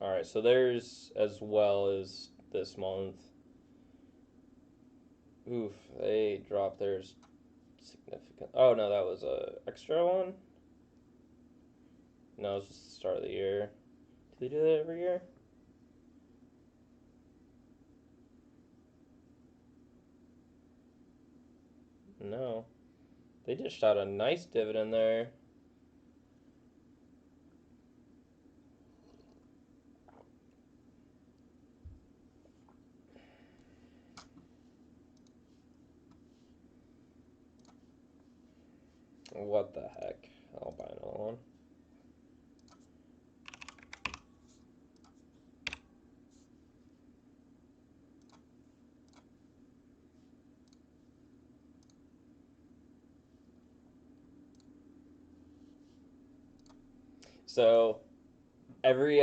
Alright, so there's as well as this month. Oof, they dropped theirs significant. Oh no, that was a extra one. No, it's just the start of the year. Do they do that every year? No. They dished out a nice dividend there. What the heck? I'll buy another one. So every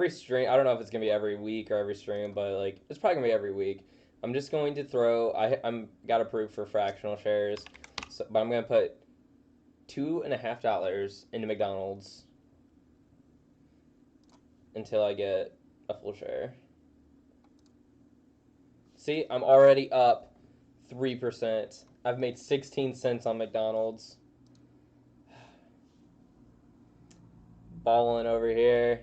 stream, I don't know if it's gonna be every week or every stream, but like it's probably gonna be every week. I'm just going to throw. I'm got approved for fractional shares, so, but I'm gonna put $2.50 into McDonald's until I get a full share. See, I'm already up 3%. I've made 16 cents on McDonald's. Balling over here.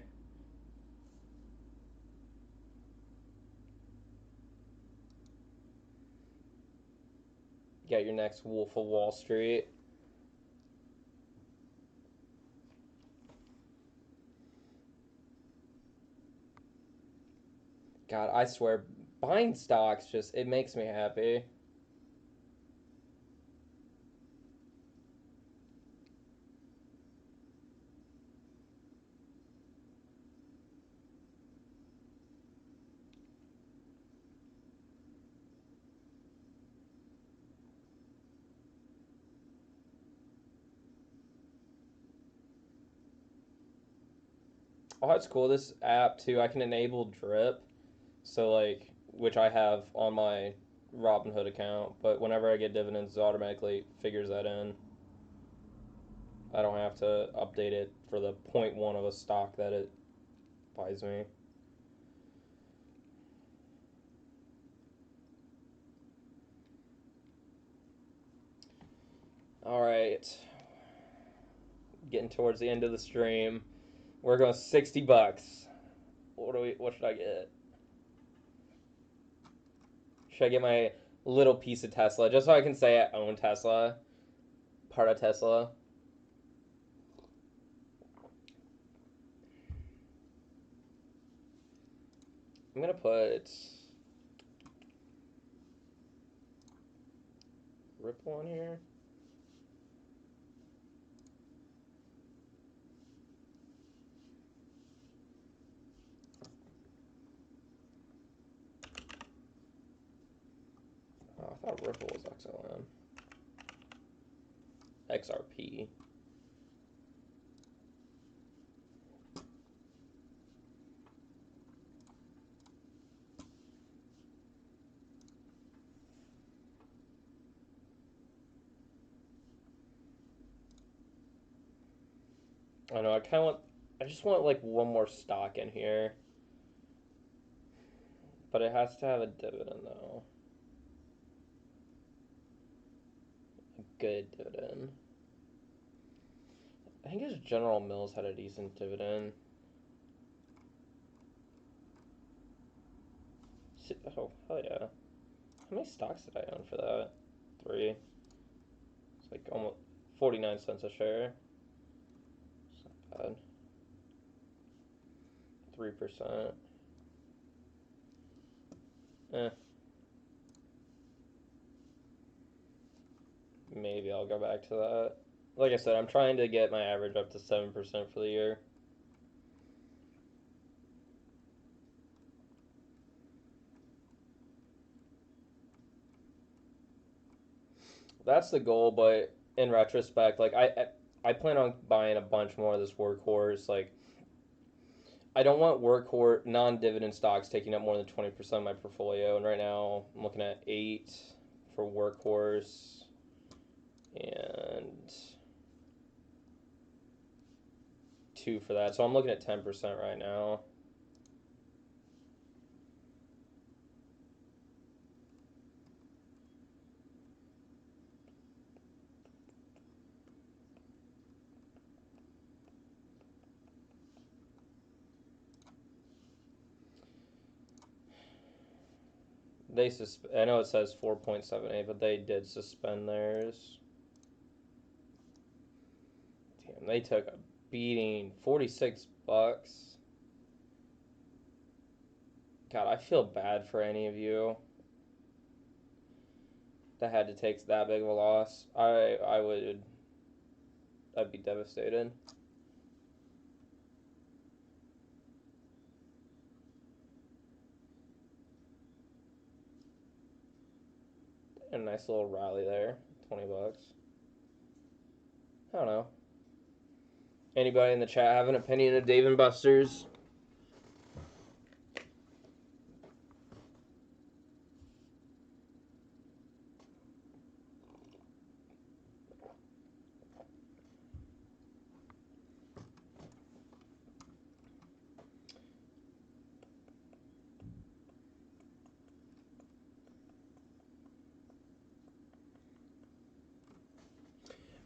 Got your next Wolf of Wall Street. God, I swear, buying stocks just, it makes me happy. Oh, that's cool. This app too, I can enable drip. So like, which I have on my Robinhood account, but whenever I get dividends, it automatically figures that in. I don't have to update it for the .1 of a stock that it buys me. All right, getting towards the end of the stream. We're going $60. What should I get? Should I get my little piece of Tesla just so I can say I own Tesla? Part of Tesla. I'm gonna put Ripple on here. Oh, I thought Ripple was XLM. XRP. I know, I just want like one more stock in here. But it has to have a dividend though. A good dividend. I think his General Mills had a decent dividend. Oh, hell yeah. How many stocks did I own for that? 3. It's like almost 49 cents a share. It's not bad. 3%. Eh. Maybe I'll go back to that. Like I said, I'm trying to get my average up to 7% for the year. That's the goal, but in retrospect, like I plan on buying a bunch more of this workhorse. Like I don't want workhorse non-dividend stocks taking up more than 20% of my portfolio, and right now I'm looking at 8 for workhorse and 2 for that. So I'm looking at 10% right now. I know it says 4.78, but they did suspend theirs. Damn, they took a beating. $46. God, I feel bad for any of you that had to take that big of a loss. I'd be devastated. A nice little rally there. $20. I don't know. Anybody in the chat have an opinion of Dave and Buster's?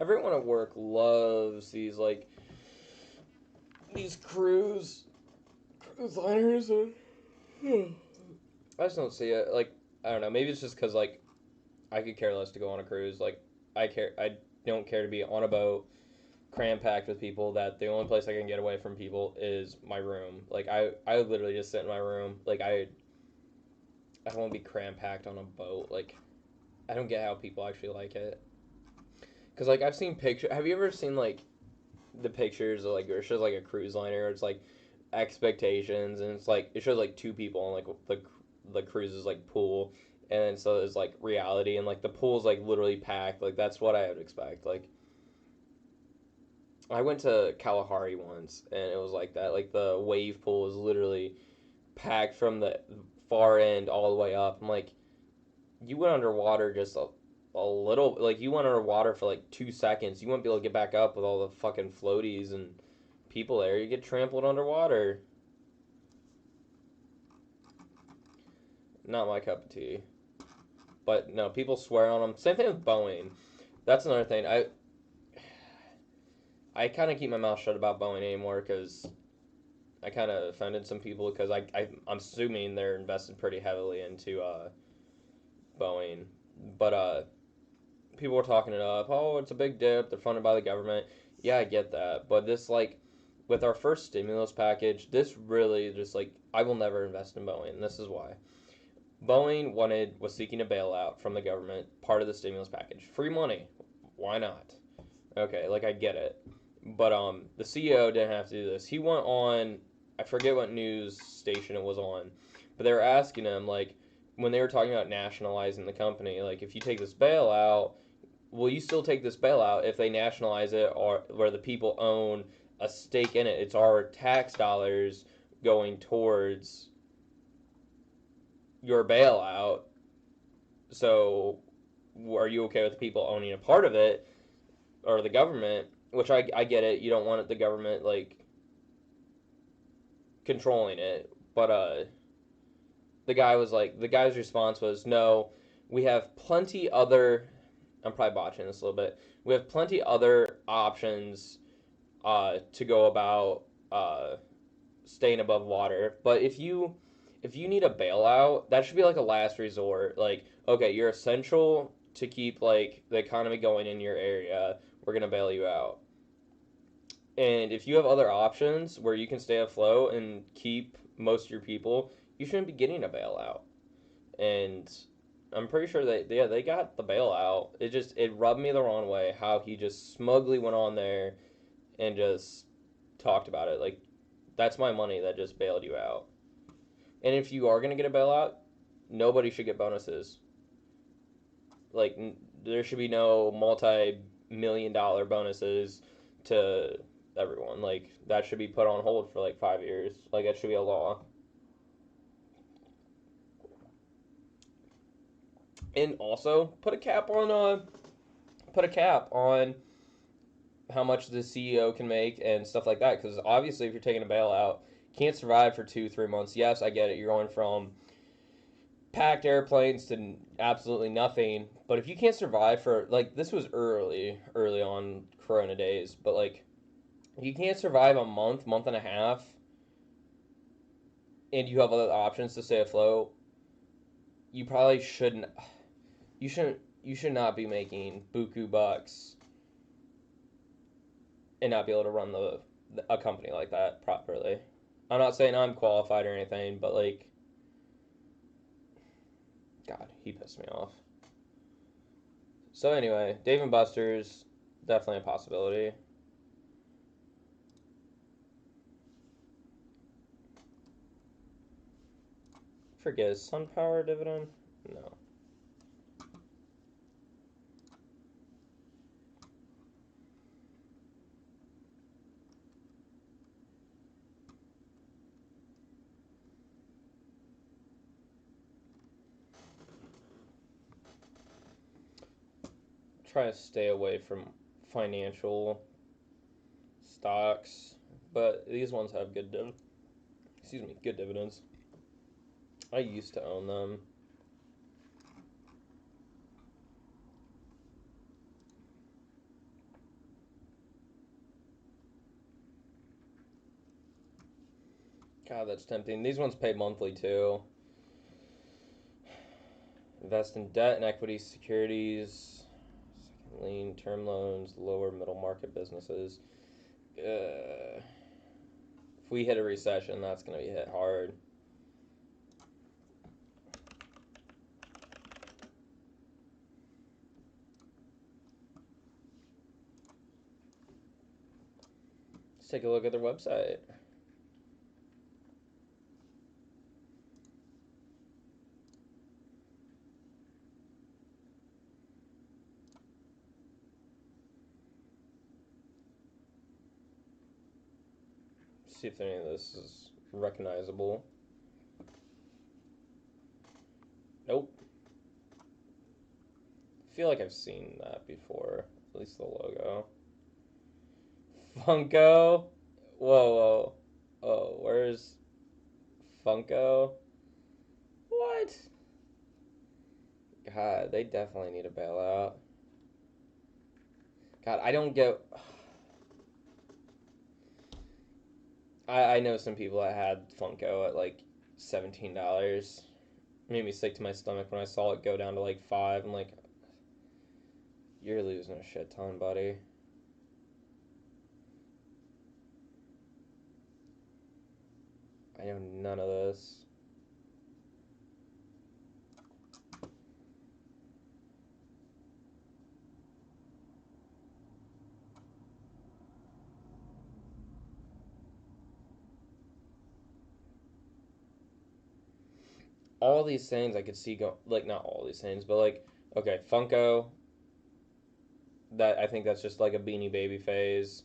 Everyone at work loves these cruise liners, and I just don't see it. I don't know. Maybe it's just because I could care less to go on a cruise. I don't care to be on a boat, cram packed with people. That the only place I can get away from people is my room. I literally just sit in my room. I don't want to be cram packed on a boat. I don't get how people actually like it. Cause I've seen pictures. Have you ever seen the pictures of where it shows a cruise liner? It's expectations, and it shows two people on the cruise's pool, and so it's reality, and the pool's literally packed. That's what I would expect. I went to Kalahari once, and it was like that. The wave pool is literally packed from the far end all the way up. I'm you went underwater just a little, you went underwater for 2 seconds. You wouldn't be able to get back up with all the fucking floaties and people there. You get trampled underwater. Not my cup of tea. But no, people swear on them. Same thing with Boeing. That's another thing. I kind of keep my mouth shut about Boeing anymore because I kind of offended some people because I'm assuming they're invested pretty heavily into Boeing. But people were talking it up. Oh, it's a big dip. They're funded by the government. Yeah, I get that. But this, with our first stimulus package, this really just, I will never invest in Boeing. And this is why. Boeing was seeking a bailout from the government, part of the stimulus package. Free money. Why not? Okay, I get it. But, the CEO didn't have to do this. He went on, I forget what news station it was on, but they were asking him, when they were talking about nationalizing the company, if you take this bailout, will you still take this bailout if they nationalize it, or where the people own a stake in it? It's our tax dollars going towards your bailout. So are you okay with the people owning a part of it, or the government? Which I get it. You don't want the government controlling it, but the guy's response was, no, we have plenty other. I'm probably botching this a little bit. We have plenty other options to go about staying above water. But if you need a bailout, that should be a last resort. Okay, you're essential to keep the economy going in your area. We're gonna bail you out. And if you have other options where you can stay afloat and keep most of your people, you shouldn't be getting a bailout. And I'm pretty sure they got the bailout. It rubbed me the wrong way how he just smugly went on there and just talked about it. That's my money that just bailed you out. And if you are going to get a bailout, nobody should get bonuses. There should be no multi-million-dollar bonuses to everyone. That should be put on hold for 5 years. That should be a law. And also put a cap on how much the CEO can make and stuff like that. Because obviously, if you're taking a bailout, you can't survive for 2-3 months. Yes, I get it. You're going from packed airplanes to absolutely nothing. But if you can't survive for this was early on Corona days, but you can't survive a month and a half, and you have other options to stay afloat. you probably shouldn't. You shouldn't. You should not be making buku bucks and not be able to run a company like that properly. I'm not saying I'm qualified or anything, but like, God, he pissed me off. So anyway, Dave and Buster's definitely a possibility. Forget, is SunPower dividend? No. Try to stay away from financial stocks, but these ones have good good dividends. I used to own them. God, that's tempting. These ones pay monthly too. Invest in debt and equity securities, second lien, term loans, lower middle market businesses. If we hit a recession, that's going to be hit hard. Let's take a look at their website. See if any of this is recognizable. Nope. I feel like I've seen that before. At least the logo. Funko? Whoa. Oh, where's Funko? What? God, they definitely need a bailout. God, I don't get... I know some people that had Funko at like $17. Made me sick to my stomach when I saw it go down to like $5. I'm like, you're losing a shit ton, buddy. I know none of this. All these things I could see go, like, not all these things, but like, okay, Funko, that I think that's just like a Beanie Baby phase.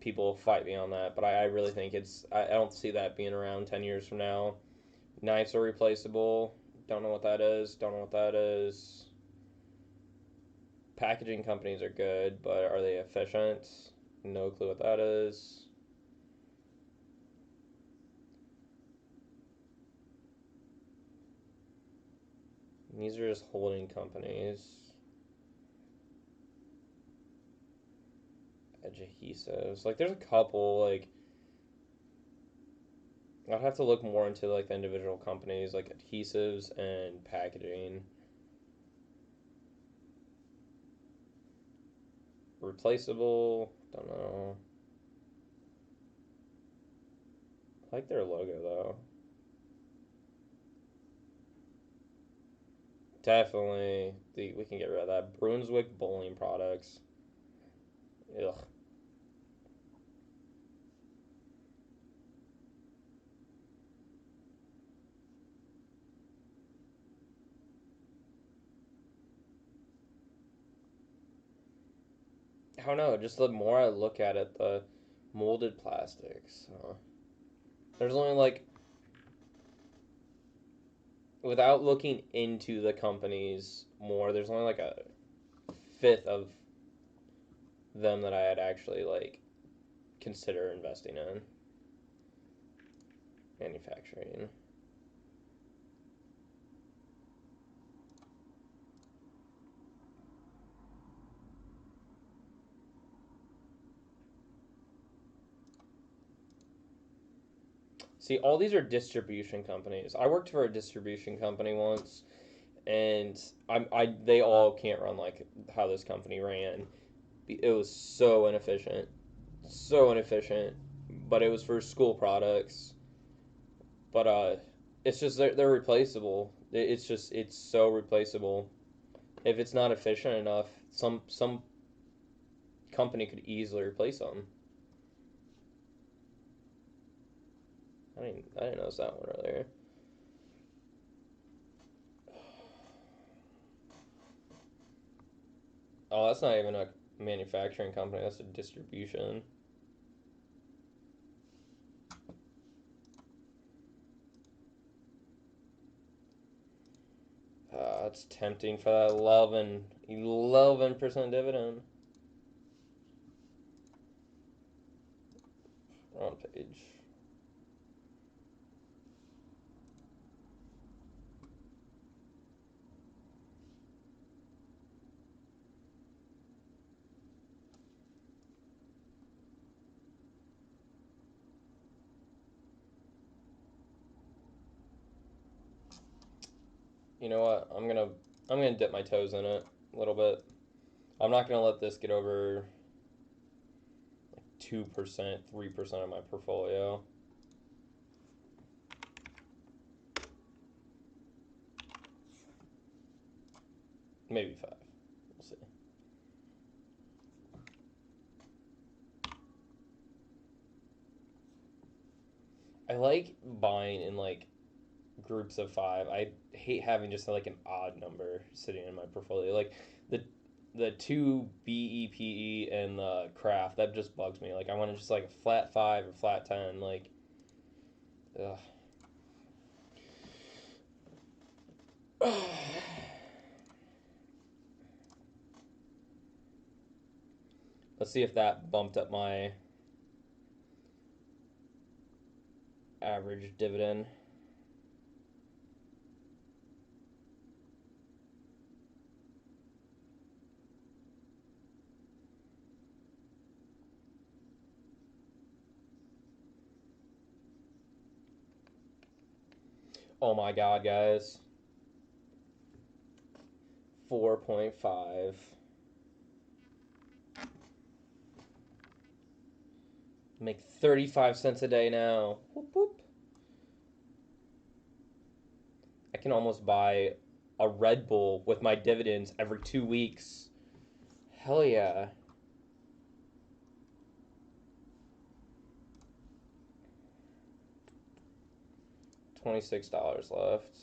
People fight me on that, but I really think I don't see that being around 10 years from now. Knives are replaceable. Don't know what that is. Don't know what that is. Packaging companies are good, but are they efficient? No clue what that is. These are just holding companies. Edge adhesives. Like, there's a couple, like, I'd have to look more into, like, the individual companies, like adhesives and packaging. Replaceable, don't know. I like their logo, though. Definitely, we can get rid of that. Brunswick Bowling Products. Ugh. I don't know. Just the more I look at it, the molded plastics. There's only like, without looking into the companies more, there's only like a fifth of them that I'd actually like consider investing in. Manufacturing. See, all these are distribution companies. I worked for a distribution company once, and they all can't run like how this company ran. It was so inefficient. But it was for school products. But it's just they're replaceable. It's so replaceable. If it's not efficient enough, some company could easily replace them. I didn't notice that one earlier. Oh, that's not even a manufacturing company. That's a distribution. It's tempting for that 11% dividend. Wrong page. You know what? I'm gonna dip my toes in it a little bit. I'm not gonna let this get over 2%, 3% of my portfolio. Maybe 5. We'll see. I like buying in like groups of 5. I hate having just like an odd number sitting in my portfolio. Like the two BEPE and the craft, that just bugs me. Like I want to just like a flat 5 or flat 10. Like, ugh. Let's see if that bumped up my average dividend. Oh my god, guys. 4.5. Make 35 cents a day now. Whoop, whoop. I can almost buy a Red Bull with my dividends every 2 weeks. Hell yeah. $26 left.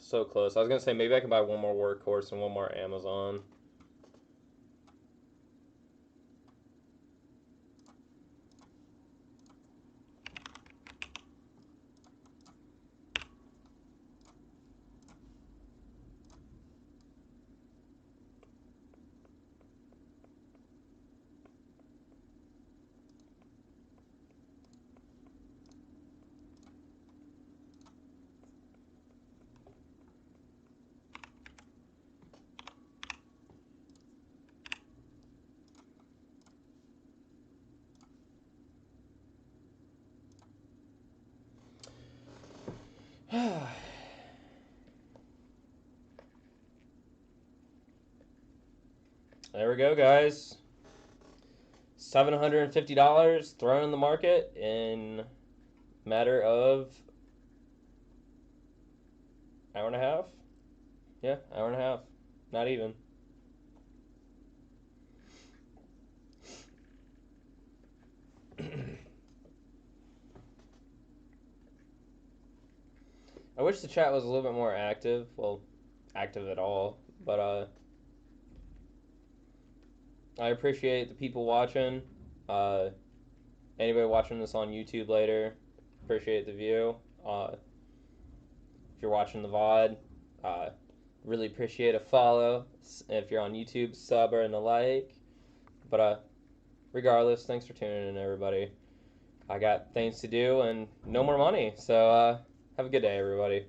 So close. I was gonna say maybe I can buy one more Workhorse and one more Amazon. There we go, guys. $750 thrown in the market in matter of hour and a half. Yeah, hour and a half. Not even. I wish the chat was a little bit more active. Well, active at all. But I appreciate the people watching. Uh, Anybody watching this on YouTube later, appreciate the view. If you're watching the VOD, really appreciate a follow. If you're on YouTube, sub or a like. But regardless, thanks for tuning in, everybody. I got things to do and no more money. So have a good day, everybody.